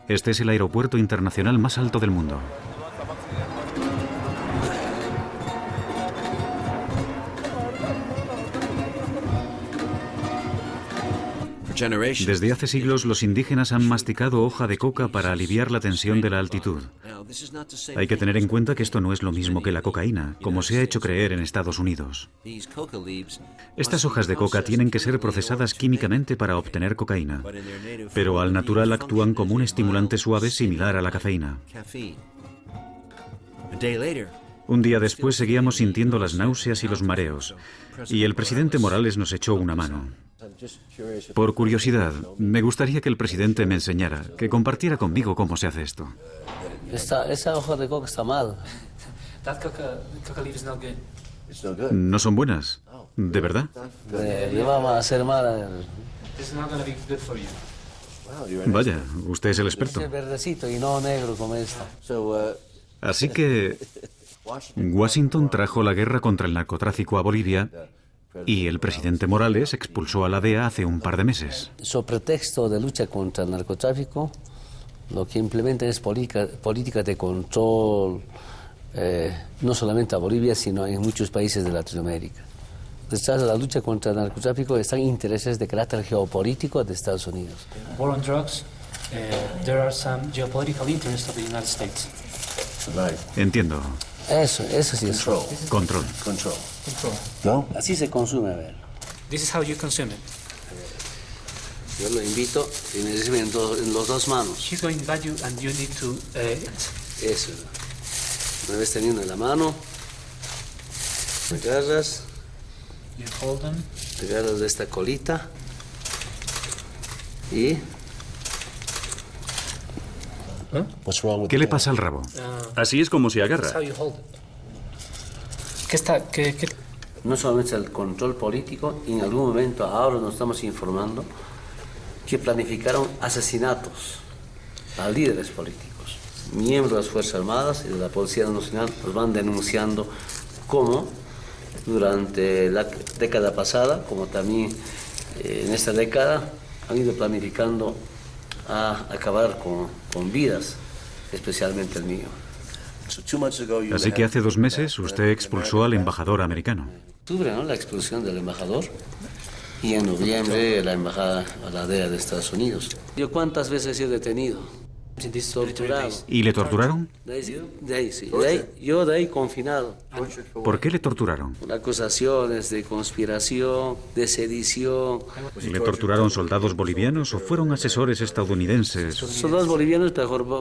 Este es el aeropuerto internacional más alto del mundo. Desde hace siglos los indígenas han masticado hoja de coca para aliviar la tensión de la altitud. Hay que tener en cuenta que esto no es lo mismo que la cocaína, como se ha hecho creer en Estados Unidos. Estas hojas de coca tienen que ser procesadas químicamente para obtener cocaína, pero al natural actúan como un estimulante suave similar a la cafeína. Un día después seguíamos sintiendo las náuseas y los mareos, y el presidente Morales nos echó una mano. Por curiosidad, me gustaría que el presidente me enseñara, que compartiera conmigo cómo se hace esto. Esa hoja de coca está mal. No son buenas, ¿de verdad? Le vamos a hacer mal. Vaya, usted es el experto. Es verdecito y no negro como esta. Así que Washington trajo la guerra contra el narcotráfico a Bolivia y el presidente Morales expulsó a la DEA hace un par de meses. Sobre pretexto de lucha contra el narcotráfico, lo que implementan es política de control, no solamente a Bolivia, sino en muchos países de Latinoamérica. Detrás de la lucha contra el narcotráfico están intereses de carácter geopolítico de Estados Unidos. War on drugs, there are some geopolitical interests of the United States. Entiendo. Eso sí es control. ¿No? Así se consume, a ver. This is how you consume it. Yo lo invito y me recibe en las dos manos. He's going to invite you and you need to... Eso. Una vez teniendo en la mano, te agarras. You hold them. Te agarras de esta colita y... ¿Qué le pasa al rabo? Así es como se agarra. No solamente el control político, en algún momento ahora nos estamos informando que planificaron asesinatos a líderes políticos. Miembros de las Fuerzas Armadas y de la Policía Nacional nos van denunciando cómo durante la década pasada, como también en esta década, han ido planificando a acabar con vidas, especialmente el mío. Así que hace 2 meses usted expulsó al embajador americano. Octubre, ¿no? La expulsión del embajador, y en noviembre la embajada a la DEA de Estados Unidos. ¿Yo cuántas veces he sido detenido? Torturado. ¿Y le torturaron? De ahí, sí. Yo de ahí confinado. ¿Por qué le torturaron? Por acusaciones de conspiración, de sedición. ¿Le torturaron soldados bolivianos o fueron asesores estadounidenses? Soldados bolivianos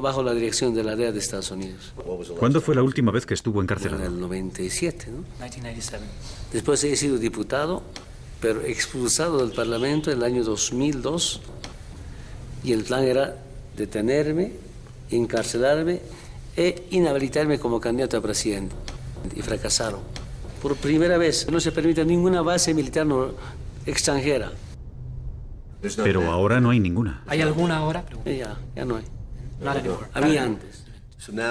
bajo la dirección de la DEA de Estados Unidos. ¿Cuándo fue la última vez que estuvo encarcelado? En el 97, ¿no? 1997. Después he sido diputado, pero expulsado del Parlamento en el año 2002. Y el plan era detenerme, encarcelarme e inhabilitarme como candidato a presidente. Y fracasaron. Por primera vez no se permite ninguna base militar extranjera. Pero ahora no hay ninguna. ¿Hay alguna ahora? Ya no hay. Había antes.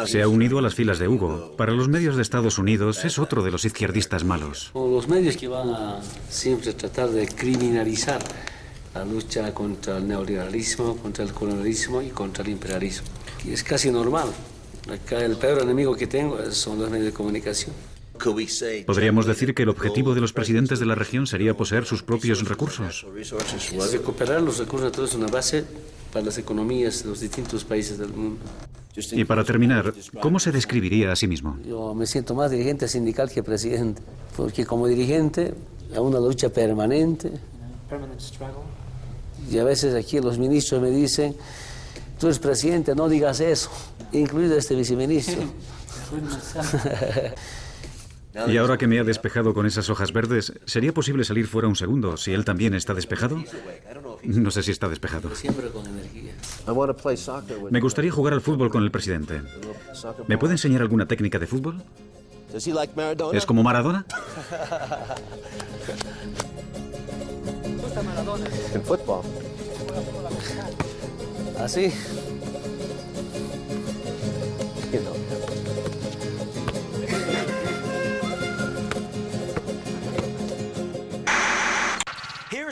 Se ha unido a las filas de Hugo. Para los medios de Estados Unidos es otro de los izquierdistas malos. Los medios que van a siempre tratar de criminalizar la lucha contra el neoliberalismo, contra el colonialismo y contra el imperialismo. Y es casi normal. Acá el peor enemigo que tengo son los medios de comunicación. ¿Podríamos decir que el objetivo de los presidentes de la región sería poseer sus propios recursos? Recuperar los recursos naturales es una base para las economías de los distintos países del mundo. Y para terminar, ¿cómo se describiría a sí mismo? Yo me siento más dirigente sindical que presidente, porque como dirigente hay una lucha permanente. Y a veces aquí los ministros me dicen, tú eres presidente, no digas eso, incluido este viceministro. Y ahora que me ha despejado con esas hojas verdes, ¿sería posible salir fuera un segundo si él también está despejado? No sé si está despejado. Siempre con energía. Me gustaría jugar al fútbol con el presidente. ¿Me puede enseñar alguna técnica de fútbol? ¿Es como Maradona? En fútbol. ¿Así?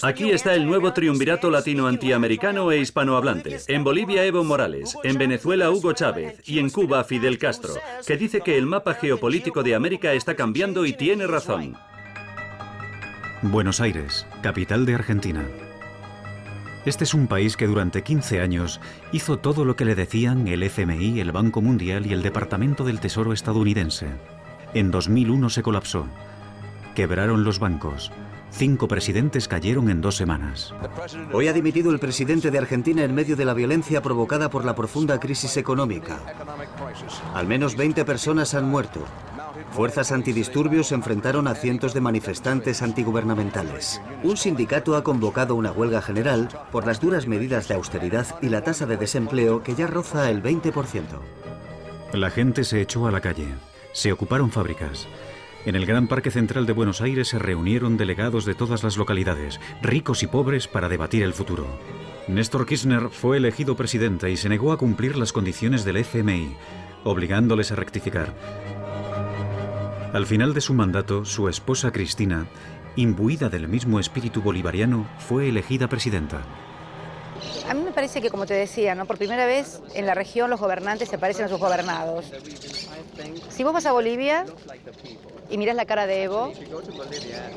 Aquí está el nuevo triunvirato latino antiamericano e hispanohablante. En Bolivia, Evo Morales. En Venezuela, Hugo Chávez. Y en Cuba, Fidel Castro, que dice que el mapa geopolítico de América está cambiando y tiene razón. Buenos Aires, capital de Argentina. Este es un país que durante 15 años hizo todo lo que le decían el FMI, el Banco Mundial y el Departamento del Tesoro estadounidense. En 2001 se colapsó. Quebraron los bancos. 5 presidentes cayeron en 2 semanas. Hoy ha dimitido el presidente de Argentina en medio de la violencia provocada por la profunda crisis económica. Al menos 20 personas han muerto. Fuerzas antidisturbios se enfrentaron a cientos de manifestantes antigubernamentales. Un sindicato ha convocado una huelga general por las duras medidas de austeridad y la tasa de desempleo que ya roza el 20%. La gente se echó a la calle. Se ocuparon fábricas. En el Gran Parque Central de Buenos Aires se reunieron delegados de todas las localidades, ricos y pobres, para debatir el futuro. Néstor Kirchner fue elegido presidente y se negó a cumplir las condiciones del FMI, obligándoles a rectificar. Al final de su mandato, su esposa Cristina, imbuida del mismo espíritu bolivariano, fue elegida presidenta. A mí me parece que, como te decía, ¿no? Por primera vez en la región los gobernantes se parecen a sus gobernados. Si vos vas a Bolivia y mirás la cara de Evo es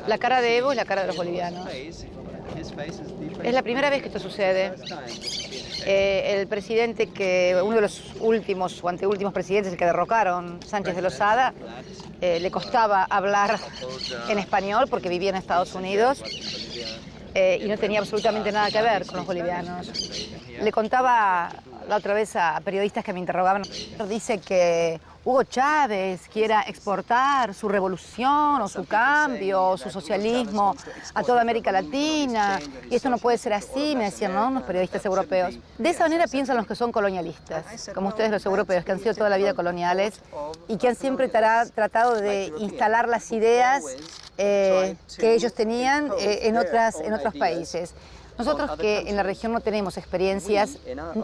la cara de los bolivianos. Es la primera vez que esto sucede. El presidente uno de los últimos o anteúltimos presidentes que derrocaron, Sánchez de Lozada, le costaba hablar en español porque vivía en Estados Unidos. y no tenía absolutamente nada que ver con los bolivianos. Le contaba la otra vez a periodistas que me interrogaban, dice que Hugo Chávez quiera exportar su revolución o su cambio o su socialismo a toda América Latina, y esto no puede ser así, me decían, ¿no?, los periodistas europeos. De esa manera piensan los que son colonialistas, como ustedes los europeos, que han sido toda la vida coloniales y que han siempre tratado de instalar las ideas que ellos tenían en otros países. Nosotros que en la región no tenemos experiencias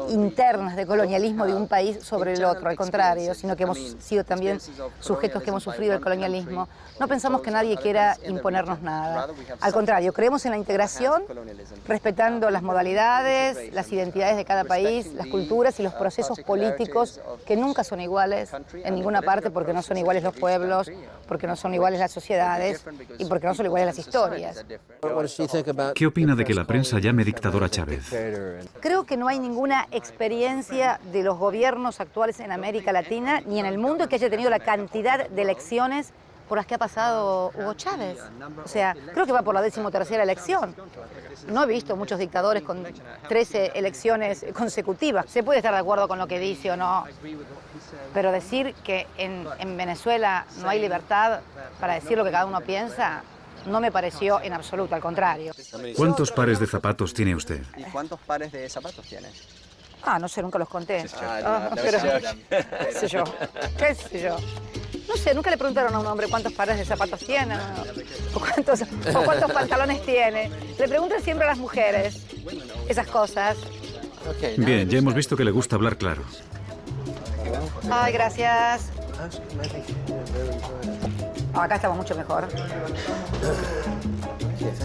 internas de colonialismo de un país sobre el otro, al contrario, sino que hemos sido también sujetos que hemos sufrido el colonialismo, no pensamos que nadie quiera imponernos nada. Al contrario, creemos en la integración, respetando las modalidades, las identidades de cada país, las culturas y los procesos políticos que nunca son iguales en ninguna parte, porque no son iguales los pueblos, porque no son iguales las sociedades y porque no son iguales las historias. ¿Qué opina de que la prensa llame dictador a Chávez? Creo que no hay ninguna experiencia de los gobiernos actuales en América Latina ni en el mundo que haya tenido la cantidad de elecciones por las que ha pasado Hugo Chávez. O sea, creo que va por la 13ª elección. No he visto muchos dictadores con 13 elecciones consecutivas. Se puede estar de acuerdo con lo que dice o no, pero decir que en Venezuela no hay libertad para decir lo que cada uno piensa, no me pareció en absoluto, al contrario. ¿Cuántos pares de zapatos tiene usted? ¿Y cuántos pares de zapatos tienes? No sé, nunca los conté. Pero, qué sé yo, qué sé yo. No sé, nunca le preguntaron a un hombre cuántos pares de zapatos tiene o cuántos pantalones tiene. Le preguntan siempre a las mujeres esas cosas. Bien, ya hemos visto que le gusta hablar claro. Ay, gracias. Acá estamos mucho mejor.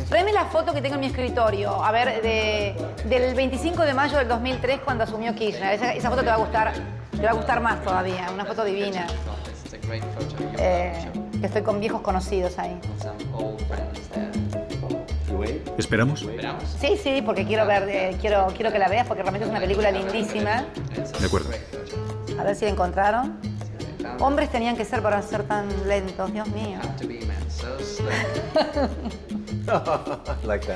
Tráeme la foto que tengo en mi escritorio, a ver, del 25 de mayo del 2003 cuando asumió Kirchner. Esa foto te va a gustar más todavía, una foto divina. Estoy con viejos conocidos ahí. ¿Esperamos? Sí, porque quiero que la veas porque realmente es una película lindísima. De acuerdo. A ver si la encontraron. Hombres tenían que ser para ser tan lentos, Dios mío.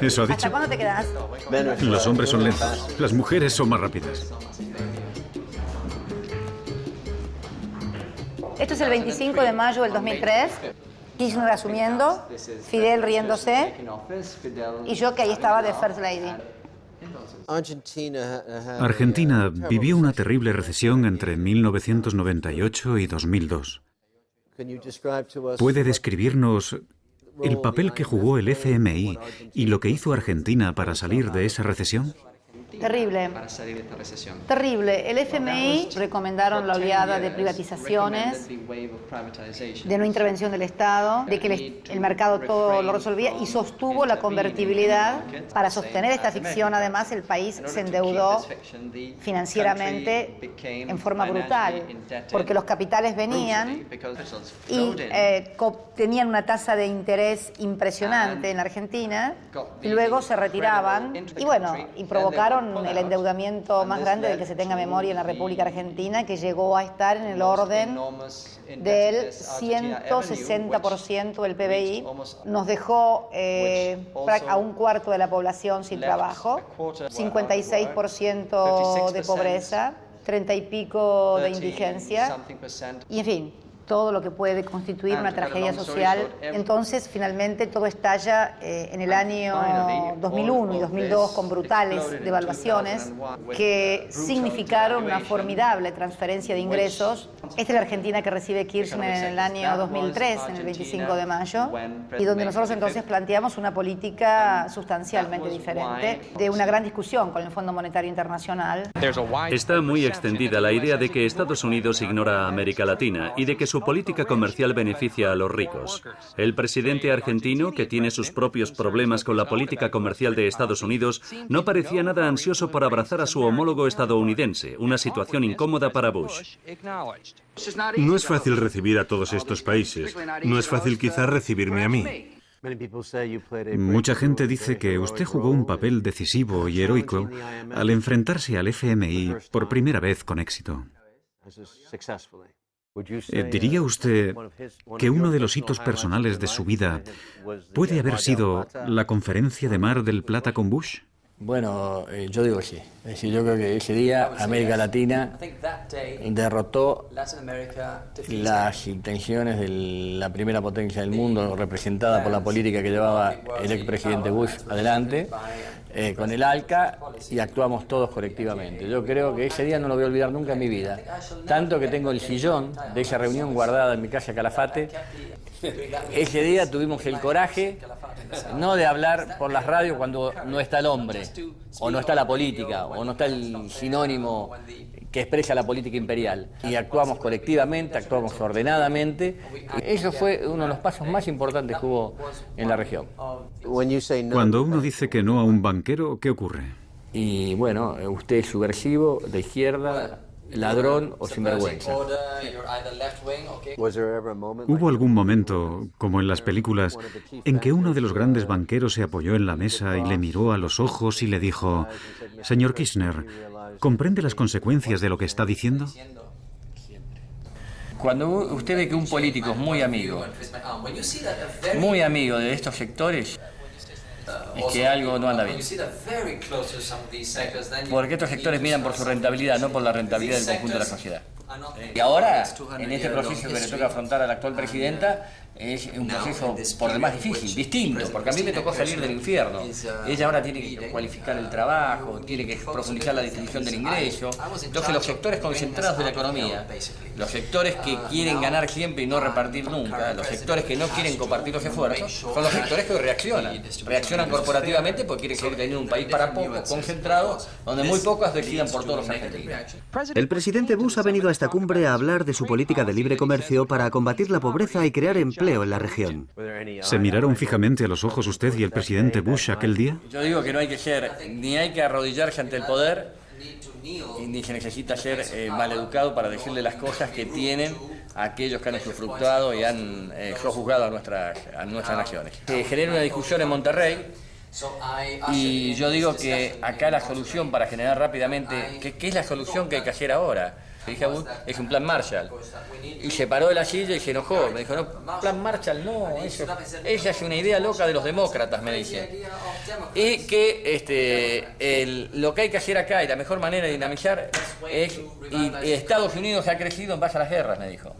¿Eso ha dicho? ¿Hasta cuándo te quedas? Los hombres son lentos, las mujeres son más rápidas. Esto es el 25 de mayo del 2003. Kirchner asumiendo, Fidel riéndose y yo que ahí estaba de First Lady. Argentina vivió una terrible recesión entre 1998 y 2002. ¿Puede describirnos el papel que jugó el FMI y lo que hizo Argentina para salir de esa recesión? Terrible. Terrible. El FMI recomendaron la oleada de privatizaciones, de no intervención del Estado, de que el mercado todo lo resolvía y sostuvo la convertibilidad. Para sostener esta ficción, además, el país se endeudó financieramente en forma brutal, porque los capitales venían y tenían una tasa de interés impresionante en Argentina y luego se retiraban y provocaron el endeudamiento más grande del que se tenga memoria en la República Argentina, que llegó a estar en el orden del 160% del PBI. Nos dejó a un cuarto de la población sin trabajo, 56% de pobreza, 30 y pico de indigencia, y en fin, todo lo que puede constituir una tragedia social. Entonces, finalmente, todo estalla en el año 2001 y 2002 con brutales devaluaciones que significaron una formidable transferencia de ingresos. Esta es la Argentina que recibe Kirchner en el año 2003, en el 25 de mayo, y donde nosotros entonces planteamos una política sustancialmente diferente, de una gran discusión con el Fondo Monetario Internacional. Está muy extendida la idea de que Estados Unidos ignora a América Latina y de que su política comercial beneficia a los ricos. El presidente argentino, que tiene sus propios problemas con la política comercial de Estados Unidos, no parecía nada ansioso por abrazar a su homólogo estadounidense, una situación incómoda para Bush. No es fácil recibir a todos estos países. No es fácil quizás recibirme a mí. Mucha gente dice que usted jugó un papel decisivo y heroico al enfrentarse al FMI por primera vez con éxito. ¿Diría usted que uno de los hitos personales de su vida puede haber sido la conferencia de Mar del Plata con Bush? Bueno, yo digo que sí. Es decir, yo creo que ese día América Latina derrotó las intenciones de la primera potencia del mundo, representada por la política que llevaba el expresidente Bush adelante, con el ALCA, y actuamos todos colectivamente. Yo creo que ese día no lo voy a olvidar nunca en mi vida. Tanto que tengo el sillón de esa reunión guardada en mi casa Calafate. Ese día tuvimos el coraje no de hablar por las radios cuando no está el hombre, o no está la política, o no está el sinónimo que expresa la política imperial. Y actuamos colectivamente, actuamos ordenadamente. Eso fue uno de los pasos más importantes que hubo en la región. Cuando uno dice que no a un banquero, ¿qué ocurre? Y bueno, usted es subversivo, de izquierda, ladrón o sinvergüenza. ¿Hubo algún momento, como en las películas, en que uno de los grandes banqueros se apoyó en la mesa y le miró a los ojos y le dijo: «Señor Kirchner, ¿comprende las consecuencias de lo que está diciendo?» Cuando usted ve que un político es muy amigo de estos sectores, es que algo no anda bien. Porque estos sectores miran por su rentabilidad, no por la rentabilidad del conjunto de la sociedad. Y ahora, en este proceso que le toca afrontar a la actual presidenta, es un proceso por demás difícil, distinto, porque a mí me tocó salir del infierno. Ella ahora tiene que cualificar el trabajo, tiene que profundizar la distribución del ingreso. Entonces los sectores concentrados de la economía, los sectores que quieren ganar siempre y no repartir nunca, los sectores que no quieren compartir los esfuerzos, son los sectores que reaccionan corporativamente porque quieren seguir teniendo un país para pocos, concentrado, donde muy pocos decidan por todos los argentinos. El presidente Bush ha venido a esta cumbre a hablar de su política de libre comercio para combatir la pobreza y crear empleo en la región. ¿Se miraron fijamente a los ojos usted y el presidente Bush aquel día? Yo digo que no hay que ser, ni hay que arrodillarse ante el poder, ni se necesita ser maleducado para decirle las cosas que tienen a aquellos que han usufructuado y han sojuzgado a nuestras naciones. Se genera una discusión en Monterrey, y yo digo que acá la solución para generar rápidamente, ¿qué es la solución que hay que hacer ahora? Dije a Bush, es un plan Marshall. Y se paró de la silla y se enojó. Me dijo, no, plan Marshall no, esa es una idea loca de los demócratas, me dice. Y que lo que hay que hacer acá y la mejor manera de dinamizar es, y Estados Unidos ha crecido en base a las guerras, me dijo.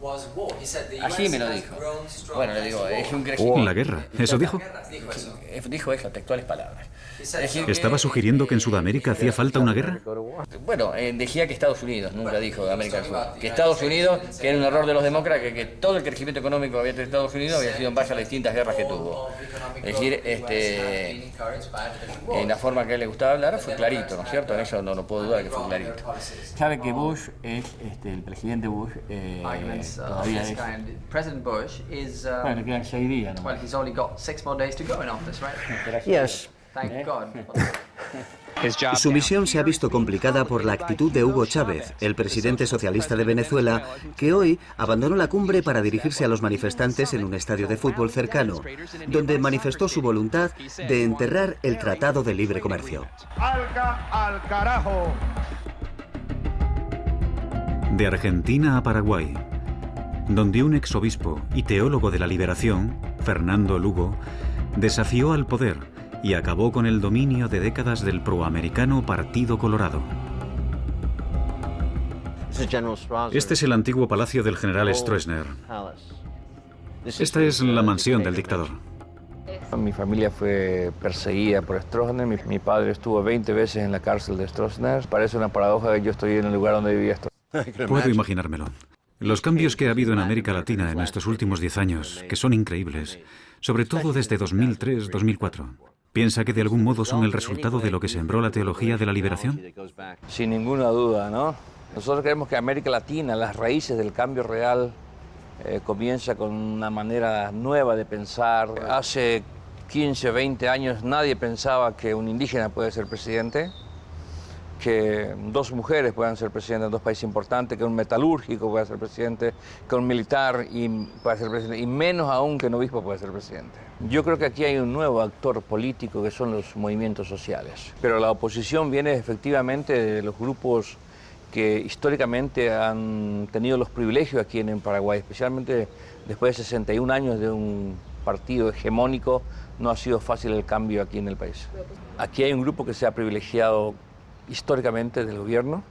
Así me lo dijo. Bueno, le digo, es un crecimiento. ¿La guerra? ¿Eso dijo? Dijo eso, textuales palabras. ¿Estaba sugiriendo que en Sudamérica hacía falta una guerra? Bueno, decía que Estados Unidos, nunca dijo América del Sur. Que Estados Unidos, que era un error de los demócratas, que todo el crecimiento económico que había tenido Estados Unidos había sido en base a las distintas guerras que tuvo. Es decir, en la forma que a él le gustaba hablar fue clarito, ¿no es cierto? En eso no puedo dudar que fue clarito. Sabe que Bush es, el presidente Bush, todavía es... Bueno, le quedan 6 días, ¿no? Yes. Su misión se ha visto complicada por la actitud de Hugo Chávez, el presidente socialista de Venezuela, que hoy abandonó la cumbre para dirigirse a los manifestantes en un estadio de fútbol cercano, donde manifestó su voluntad de enterrar el Tratado de Libre Comercio. ¡Alca al carajo! De Argentina a Paraguay, donde un exobispo y teólogo de la liberación, Fernando Lugo, desafió al poder y acabó con el dominio de décadas del proamericano Partido Colorado. Este es el antiguo palacio del general Stroessner. Esta es la mansión del dictador. Mi familia fue perseguida por Stroessner. Mi padre estuvo 20 veces en la cárcel de Stroessner. Parece una paradoja que yo estoy en el lugar donde vivía Stroessner. Puedo imaginármelo. Los cambios que ha habido en América Latina en estos últimos 10 años, que son increíbles, sobre todo desde 2003-2004. ¿Piensa que de algún modo son el resultado de lo que sembró la teología de la liberación? Sin ninguna duda, ¿no? Nosotros creemos que América Latina, las raíces del cambio real, comienza con una manera nueva de pensar. Hace 15, 20 años nadie pensaba que un indígena puede ser presidente, que 2 mujeres puedan ser presidentes en 2 países importantes, que un metalúrgico pueda ser presidente, que un militar pueda ser presidente, y menos aún que un obispo pueda ser presidente. Yo creo que aquí hay un nuevo actor político que son los movimientos sociales. Pero la oposición viene efectivamente de los grupos que históricamente han tenido los privilegios aquí en Paraguay, especialmente después de 61 años de un partido hegemónico, no ha sido fácil el cambio aquí en el país. Aquí hay un grupo que se ha privilegiado históricamente del gobierno,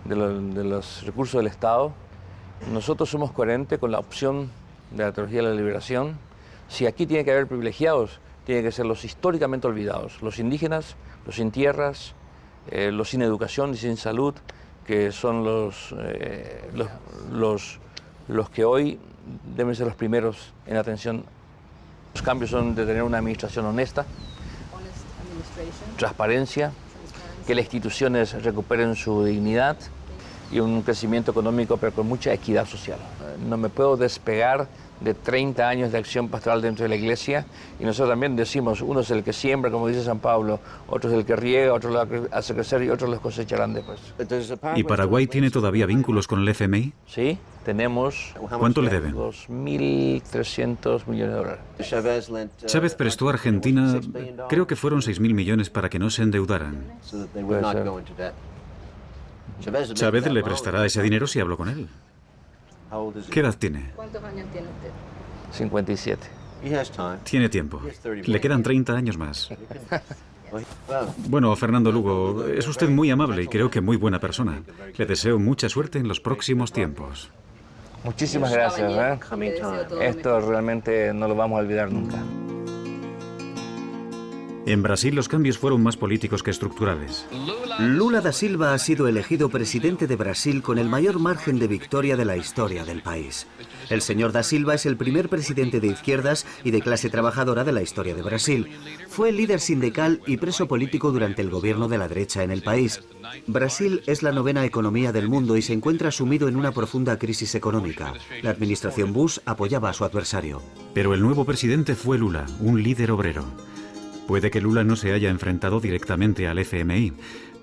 de los recursos del Estado. Nosotros somos coherentes con la opción de la teología de la liberación. Si aquí tiene que haber privilegiados, tienen que ser los históricamente olvidados, los indígenas, los sin tierras, los sin educación y sin salud, que son los que hoy deben ser los primeros en atención. Los cambios son de tener una administración honesta, transparencia, que las instituciones recuperen su dignidad y un crecimiento económico, pero con mucha equidad social. No me puedo despegar de 30 años de acción pastoral dentro de la iglesia, y nosotros también decimos, uno es el que siembra, como dice San Pablo, otro es el que riega, otro lo hace crecer y otros los cosecharán después. ¿Y Paraguay tiene todavía vínculos con el FMI? Sí, tenemos... ¿Cuánto le deben? 2.300 millones de dólares. Chávez prestó a Argentina, creo que fueron 6.000 millones para que no se endeudaran. Chávez le prestará ese dinero si hablo con él. ¿Qué edad tiene? ¿Cuántos años tiene usted? 57. Tiene tiempo. Le quedan 30 años más. Bueno, Fernando Lugo, es usted muy amable y creo que muy buena persona. Le deseo mucha suerte en los próximos tiempos. Muchísimas gracias. Esto realmente no lo vamos a olvidar nunca. En Brasil los cambios fueron más políticos que estructurales. Lula da Silva ha sido elegido presidente de Brasil con el mayor margen de victoria de la historia del país. El señor da Silva es el primer presidente de izquierdas y de clase trabajadora de la historia de Brasil. Fue líder sindical y preso político durante el gobierno de la derecha en el país. Brasil es la 9ª economía del mundo y se encuentra sumido en una profunda crisis económica. La administración Bush apoyaba a su adversario. Pero el nuevo presidente fue Lula, un líder obrero. Puede que Lula no se haya enfrentado directamente al FMI,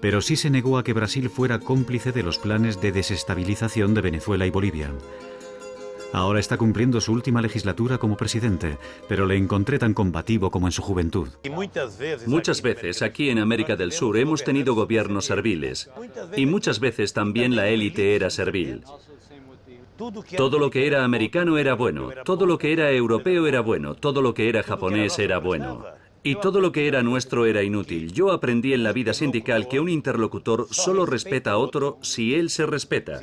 pero sí se negó a que Brasil fuera cómplice de los planes de desestabilización de Venezuela y Bolivia. Ahora está cumpliendo su última legislatura como presidente, pero le encontré tan combativo como en su juventud. Muchas veces aquí en América del Sur hemos tenido gobiernos serviles, y muchas veces también la élite era servil. Todo lo que era americano era bueno, todo lo que era europeo era bueno, todo lo que era japonés era bueno. Y todo lo que era nuestro era inútil. Yo aprendí en la vida sindical que un interlocutor solo respeta a otro si él se respeta.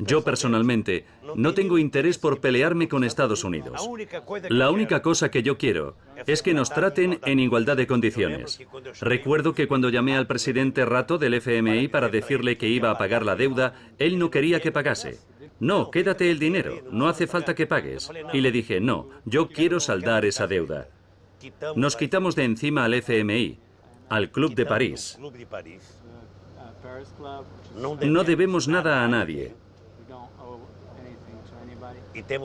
Yo personalmente no tengo interés por pelearme con Estados Unidos. La única cosa que yo quiero es que nos traten en igualdad de condiciones. Recuerdo que cuando llamé al presidente Rato del FMI para decirle que iba a pagar la deuda, él no quería que pagase. No, quédate el dinero, no hace falta que pagues. Y le dije, no, yo quiero saldar esa deuda. Nos quitamos de encima al FMI, al Club de París. No debemos nada a nadie.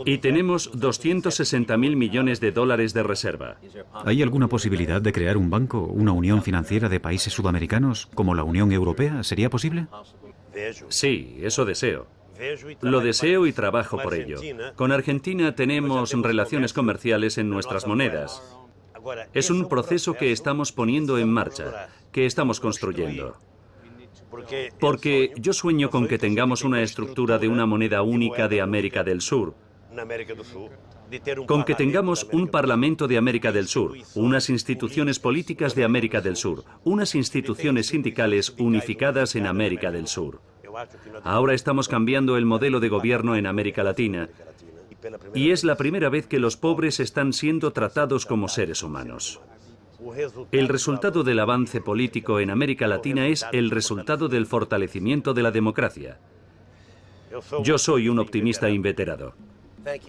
Y tenemos 260.000 millones de dólares de reserva. ¿Hay alguna posibilidad de crear un banco, una unión financiera de países sudamericanos, como la Unión Europea? ¿Sería posible? Sí, eso deseo. Lo deseo y trabajo por ello. Con Argentina tenemos relaciones comerciales en nuestras monedas. Es un proceso que estamos poniendo en marcha, que estamos construyendo. Porque yo sueño con que tengamos una estructura de una moneda única de América del Sur, con que tengamos un Parlamento de América del Sur, unas instituciones políticas de América del Sur, unas instituciones sindicales unificadas en América del Sur. Ahora estamos cambiando el modelo de gobierno en América Latina y es la primera vez que los pobres están siendo tratados como seres humanos. El resultado del avance político en América Latina es el resultado del fortalecimiento de la democracia. Yo soy un optimista inveterado.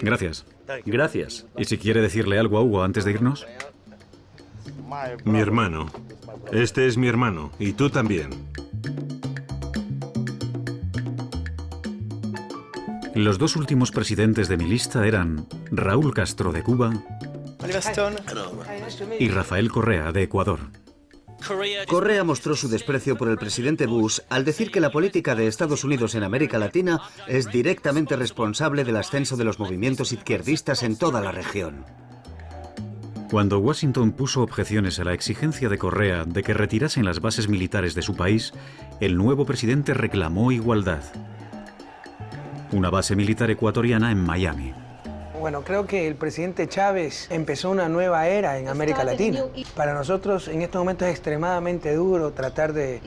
Gracias. Gracias. ¿Y si quiere decirle algo a Hugo antes de irnos? Mi hermano. Este es mi hermano. Y tú también. Los dos últimos presidentes de mi lista eran Raúl Castro de Cuba y Rafael Correa de Ecuador. Correa mostró su desprecio por el presidente Bush al decir que la política de Estados Unidos en América Latina es directamente responsable del ascenso de los movimientos izquierdistas en toda la región. Cuando Washington puso objeciones a la exigencia de Correa de que retirasen las bases militares de su país, el nuevo presidente reclamó igualdad. Una base militar ecuatoriana en Miami. Bueno, creo que el presidente Chávez empezó una nueva era en América Latina. Para nosotros en estos momentos es extremadamente duro tratar de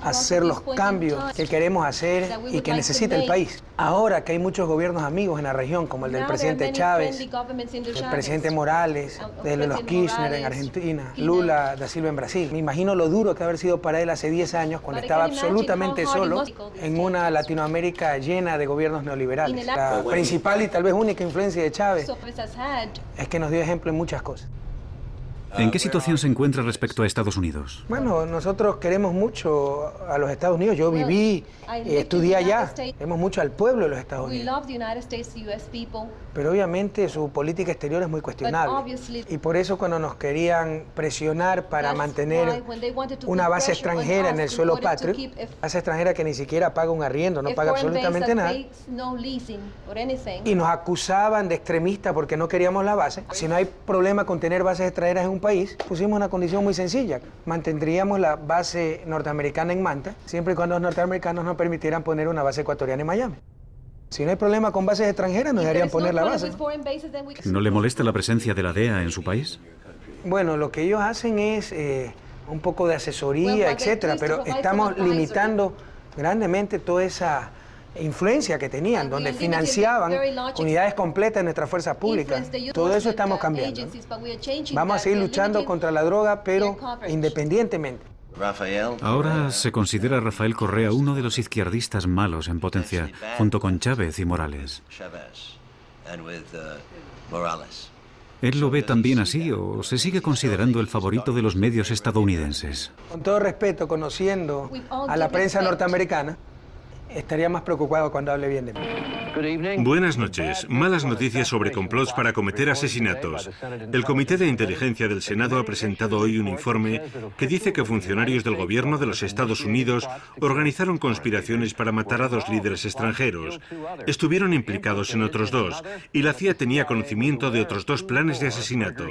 hacer los cambios que queremos hacer y que necesita el país. Ahora que hay muchos gobiernos amigos en la región, como el del presidente Chávez, el presidente Morales, de los Kirchner en Argentina, Lula da Silva en Brasil. Me imagino lo duro que haber sido para él hace 10 años, cuando estaba absolutamente solo en una Latinoamérica llena de gobiernos neoliberales. La principal y tal vez única influencia de Chávez es que nos dio ejemplo en muchas cosas. ¿En qué situación se encuentra respecto a Estados Unidos? Bueno, nosotros queremos mucho a los Estados Unidos. Yo viví, estudié allá. Queremos mucho al pueblo de los Estados Unidos. Pero obviamente su política exterior es muy cuestionable. Y por eso cuando nos querían presionar para mantener una base extranjera en el suelo patrio, base extranjera que ni siquiera paga un arriendo, no paga absolutamente nada, y nos acusaban de extremistas porque no queríamos la base. Si no hay problema con tener bases extranjeras en un país, pusimos una condición muy sencilla. Mantendríamos la base norteamericana en Manta, siempre y cuando los norteamericanos nos permitieran poner una base ecuatoriana en Miami. Si no hay problema con bases extranjeras, nos deberían poner la base. ¿No le molesta la presencia de la DEA en su país? Bueno, lo que ellos hacen es un poco de asesoría, etcétera, pero estamos limitando grandemente toda esa influencia que tenían, donde financiaban unidades completas de nuestras fuerzas públicas. Todo eso estamos cambiando, ¿no? Vamos a seguir luchando contra la droga, pero independientemente. Ahora se considera a Rafael Correa uno de los izquierdistas malos en potencia, junto con Chávez y Morales. ¿Él lo ve también así o se sigue considerando el favorito de los medios estadounidenses? Con todo respeto, conociendo a la prensa norteamericana, estaría más preocupado cuando hable bien de mí. Buenas noches. Malas noticias sobre complots para cometer asesinatos. El Comité de Inteligencia del Senado ha presentado hoy un informe que dice que funcionarios del gobierno de los Estados Unidos organizaron conspiraciones para matar a 2 líderes extranjeros. Estuvieron implicados en otros 2 y la CIA tenía conocimiento de otros 2 planes de asesinato.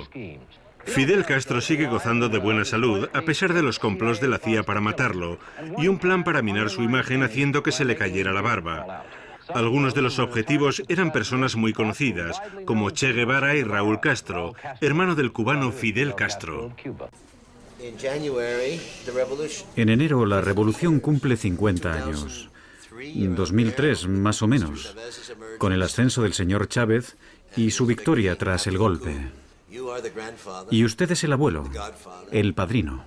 Fidel Castro sigue gozando de buena salud a pesar de los complots de la CIA para matarlo y un plan para minar su imagen haciendo que se le cayera la barba. Algunos de los objetivos eran personas muy conocidas, como Che Guevara y Raúl Castro, hermano del cubano Fidel Castro. En enero la revolución cumple 50 años. 2003, más o menos, con el ascenso del señor Chávez y su victoria tras el golpe. Y usted es el abuelo, el padrino.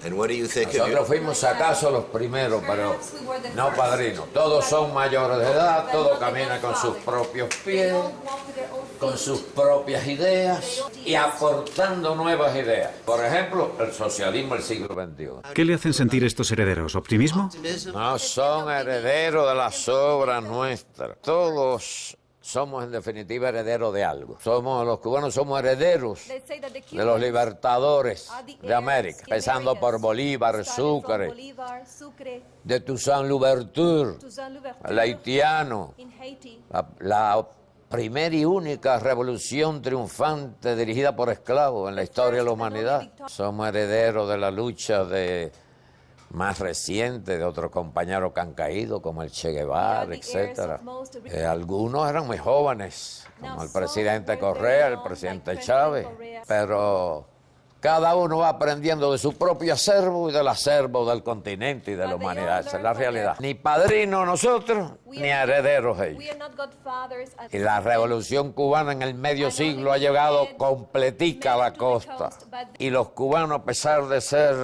Nosotros fuimos acaso los primeros, pero no padrinos. Todos son mayores de edad, todos caminan con sus propios pies, con sus propias ideas y aportando nuevas ideas. Por ejemplo, el socialismo del siglo XXI. ¿Qué le hacen sentir estos herederos? ¿Optimismo? No son herederos de las obras nuestras. Todos somos en definitiva herederos de algo. Los cubanos somos herederos de los libertadores de América, empezando por Bolívar, Sucre, de Toussaint Louverture, el haitiano, la primera y única revolución triunfante dirigida por esclavos en la historia de la humanidad. Somos herederos de la lucha más reciente de otros compañeros que han caído, como el Che Guevara, etc. Algunos eran muy jóvenes, como el presidente Correa, el presidente Chávez, pero cada uno va aprendiendo de su propio acervo y del acervo del continente y de la humanidad. Esa es la realidad. Ni padrinos nosotros, ni herederos ellos. Y la revolución cubana en el medio siglo ha llegado completica a la costa. Y los cubanos, a pesar de ser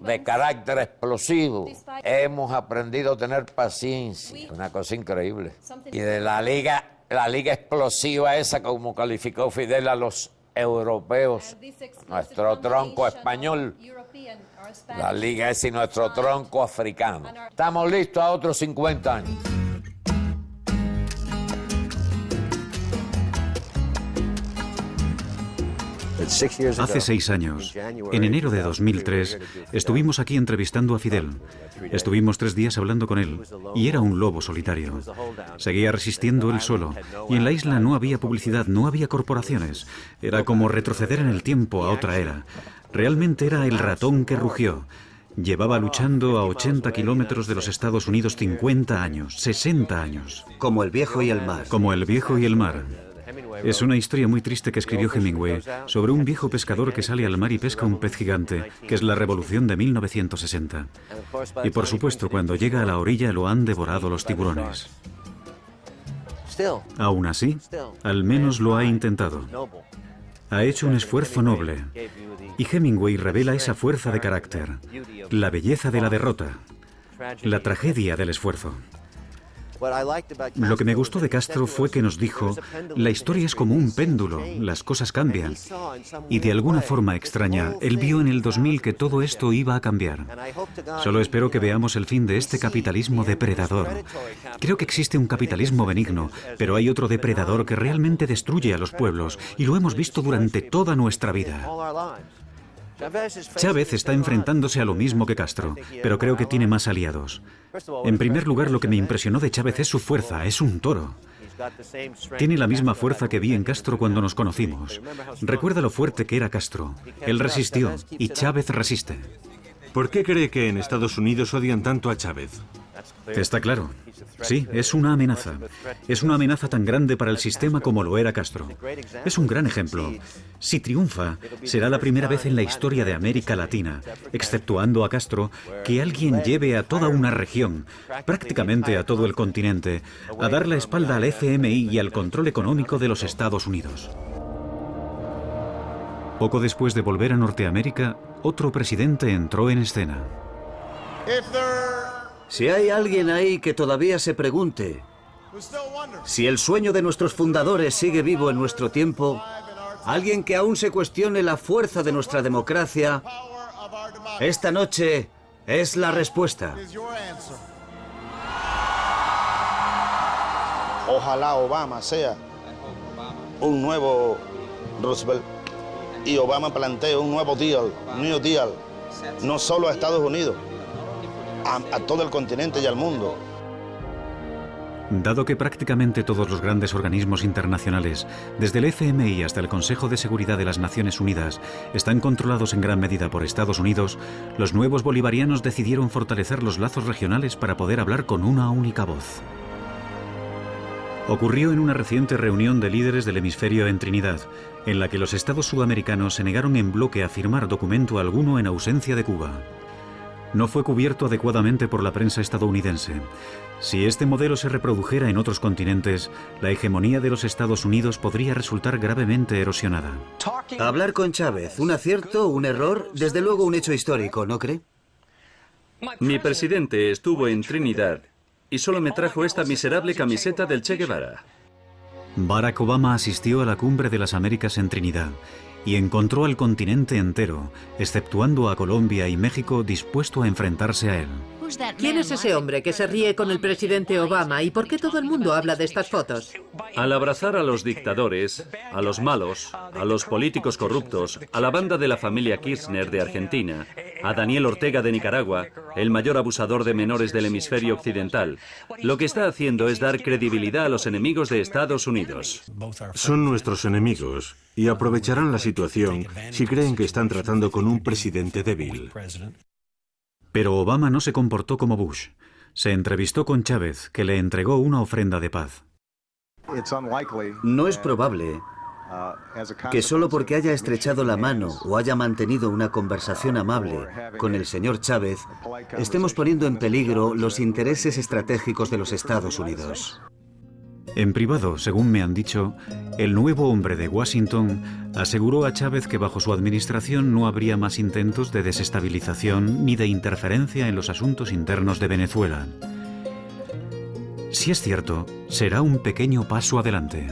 de carácter explosivo, hemos aprendido a tener paciencia. Una cosa increíble. Y de la liga explosiva esa, como calificó Fidel a los europeos, nuestro tronco español, la liga es y nuestro tronco africano. Estamos listos a otros 50 años. Hace 6 años, en enero de 2003, estuvimos aquí entrevistando a Fidel. Estuvimos 3 días hablando con él, y era un lobo solitario. Seguía resistiendo él solo, y en la isla no había publicidad, no había corporaciones. Era como retroceder en el tiempo a otra era. Realmente era el ratón que rugió. Llevaba luchando a 80 kilómetros de los Estados Unidos 50 años, 60 años. Como el viejo y el mar. Como el viejo y el mar. Es una historia muy triste que escribió Hemingway sobre un viejo pescador que sale al mar y pesca un pez gigante, que es la revolución de 1960. Y por supuesto, cuando llega a la orilla lo han devorado los tiburones. Aún así, al menos lo ha intentado. Ha hecho un esfuerzo noble. Y Hemingway revela esa fuerza de carácter, la belleza de la derrota, la tragedia del esfuerzo. Lo que me gustó de Castro fue que nos dijo, la historia es como un péndulo, las cosas cambian. Y de alguna forma extraña, él vio en el 2000 que todo esto iba a cambiar. Solo espero que veamos el fin de este capitalismo depredador. Creo que existe un capitalismo benigno, pero hay otro depredador que realmente destruye a los pueblos, y lo hemos visto durante toda nuestra vida. Chávez está enfrentándose a lo mismo que Castro, pero creo que tiene más aliados. En primer lugar, lo que me impresionó de Chávez es su fuerza, es un toro. Tiene la misma fuerza que vi en Castro cuando nos conocimos. Recuerda lo fuerte que era Castro. Él resistió, y Chávez resiste. ¿Por qué cree que en Estados Unidos odian tanto a Chávez? Está claro. Sí, es una amenaza. Es una amenaza tan grande para el sistema como lo era Castro. Es un gran ejemplo. Si triunfa, será la primera vez en la historia de América Latina, exceptuando a Castro, que alguien lleve a toda una región, prácticamente a todo el continente, a dar la espalda al FMI y al control económico de los Estados Unidos. Poco después de volver a Norteamérica, otro presidente entró en escena. Si hay alguien ahí que todavía se pregunte si el sueño de nuestros fundadores sigue vivo en nuestro tiempo, alguien que aún se cuestione la fuerza de nuestra democracia, esta noche es la respuesta. Ojalá Obama sea un nuevo Roosevelt y Obama plantee un nuevo New Deal, no solo a Estados Unidos, a todo el continente y al mundo. Dado que prácticamente todos los grandes organismos internacionales, desde el FMI hasta el Consejo de Seguridad de las Naciones Unidas, están controlados en gran medida por Estados Unidos, los nuevos bolivarianos decidieron fortalecer los lazos regionales para poder hablar con una única voz. Ocurrió en una reciente reunión de líderes del hemisferio en Trinidad, en la que los estados sudamericanos se negaron en bloque a firmar documento alguno en ausencia de Cuba. No fue cubierto adecuadamente por la prensa estadounidense. Si este modelo se reprodujera en otros continentes, la hegemonía de los Estados Unidos podría resultar gravemente erosionada. Hablar con Chávez, ¿un acierto, un error? Desde luego un hecho histórico, ¿no cree? Mi presidente estuvo en Trinidad y solo me trajo esta miserable camiseta del Che Guevara. Barack Obama asistió a la Cumbre de las Américas en Trinidad y encontró al continente entero, exceptuando a Colombia y México, dispuesto a enfrentarse a él. ¿Quién es ese hombre que se ríe con el presidente Obama y por qué todo el mundo habla de estas fotos? Al abrazar a los dictadores, a los malos, a los políticos corruptos, a la banda de la familia Kirchner de Argentina, a Daniel Ortega de Nicaragua, el mayor abusador de menores del hemisferio occidental, lo que está haciendo es dar credibilidad a los enemigos de Estados Unidos. Son nuestros enemigos y aprovecharán la situación si creen que están tratando con un presidente débil. Pero Obama no se comportó como Bush. Se entrevistó con Chávez, que le entregó una ofrenda de paz. No es probable que solo porque haya estrechado la mano o haya mantenido una conversación amable con el señor Chávez, estemos poniendo en peligro los intereses estratégicos de los Estados Unidos. En privado, según me han dicho, el nuevo hombre de Washington aseguró a Chávez que bajo su administración no habría más intentos de desestabilización ni de interferencia en los asuntos internos de Venezuela. Si es cierto, será un pequeño paso adelante.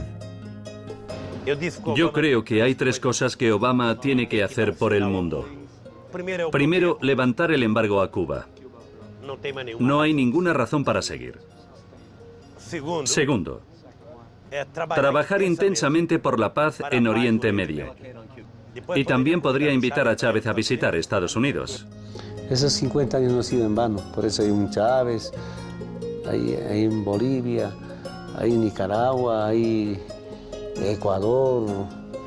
Yo creo que hay 3 cosas que Obama tiene que hacer por el mundo. Primero, levantar el embargo a Cuba. No hay ninguna razón para seguir. Segundo, trabajar intensamente por la paz en Oriente Medio. Y también podría invitar a Chávez a visitar Estados Unidos. Esos 50 años no han sido en vano, por eso hay un Chávez, hay en Bolivia, hay Nicaragua, hay Ecuador,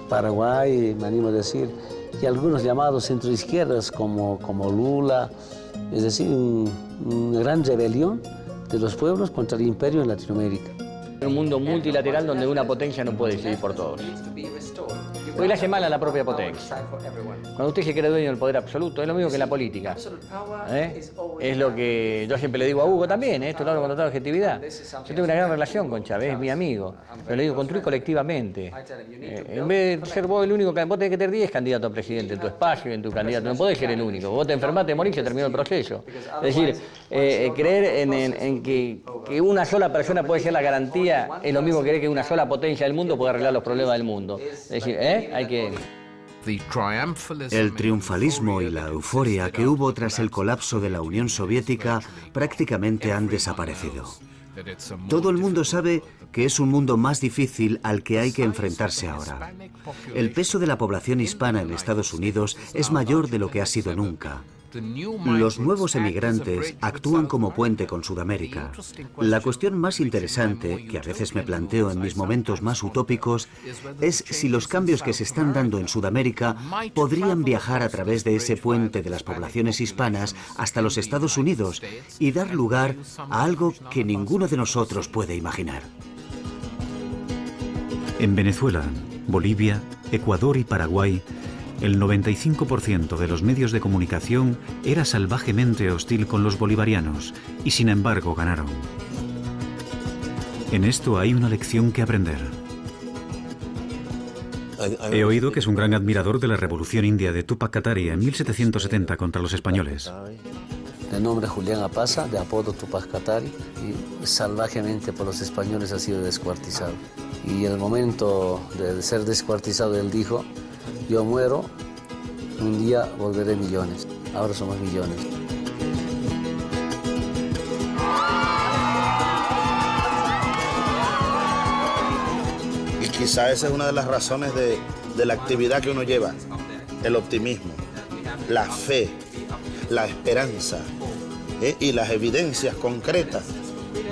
Paraguay, me animo a decir, y algunos llamados centroizquierdas como Lula, es decir, una gran rebelión de los pueblos contra el imperio en Latinoamérica. Un mundo multilateral donde una potencia no puede decidir por todos. Porque le hace mal a la propia potencia. Cuando usted se cree dueño del poder absoluto, es lo mismo que en la política. Es lo que yo siempre le digo a Hugo también, esto lo hablo con total objetividad. Yo tengo una gran relación con Chávez, es mi amigo. Pero le digo, construir colectivamente. En vez de ser vos el único, vos tenés que tener 10 candidatos a presidente en tu espacio y en tu candidato. No podés ser el único. Vos te enfermás, te morís, se terminó el proceso. Es decir, creer en que una sola persona puede ser la garantía es lo mismo que creer que una sola potencia del mundo puede arreglar los problemas del mundo. Es decir, hay que... El triunfalismo y la euforia que hubo tras el colapso de la Unión Soviética prácticamente han desaparecido. Todo el mundo sabe que es un mundo más difícil al que hay que enfrentarse ahora. El peso de la población hispana en Estados Unidos es mayor de lo que ha sido nunca. Los nuevos emigrantes actúan como puente con Sudamérica. La cuestión más interesante, que a veces me planteo en mis momentos más utópicos, es si los cambios que se están dando en Sudamérica podrían viajar a través de ese puente de las poblaciones hispanas hasta los Estados Unidos y dar lugar a algo que ninguno de nosotros puede imaginar. En Venezuela, Bolivia, Ecuador y Paraguay, el 95% de los medios de comunicación era salvajemente hostil con los bolivarianos y sin embargo ganaron. En esto hay una lección que aprender. He oído que es un gran admirador de la revolución india de Tupac Katari en 1770 contra los españoles. De nombre Julián Apaza, de apodo Tupac Katari, y salvajemente por los españoles ha sido descuartizado. Y en el momento de ser descuartizado él dijo: yo muero, un día volveré millones. Ahora somos millones. Y quizá esa es una de las razones de la actividad que uno lleva. El optimismo, la fe, la esperanza y las evidencias concretas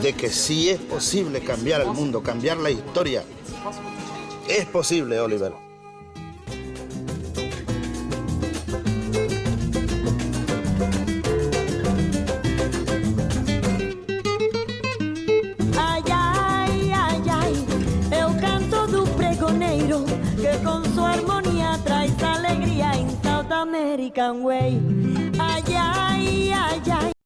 de que sí es posible cambiar el mundo, cambiar la historia. Es posible, Oliver. Que con su armonía trae alegría en South American Way. Ay, ay, ay, ay.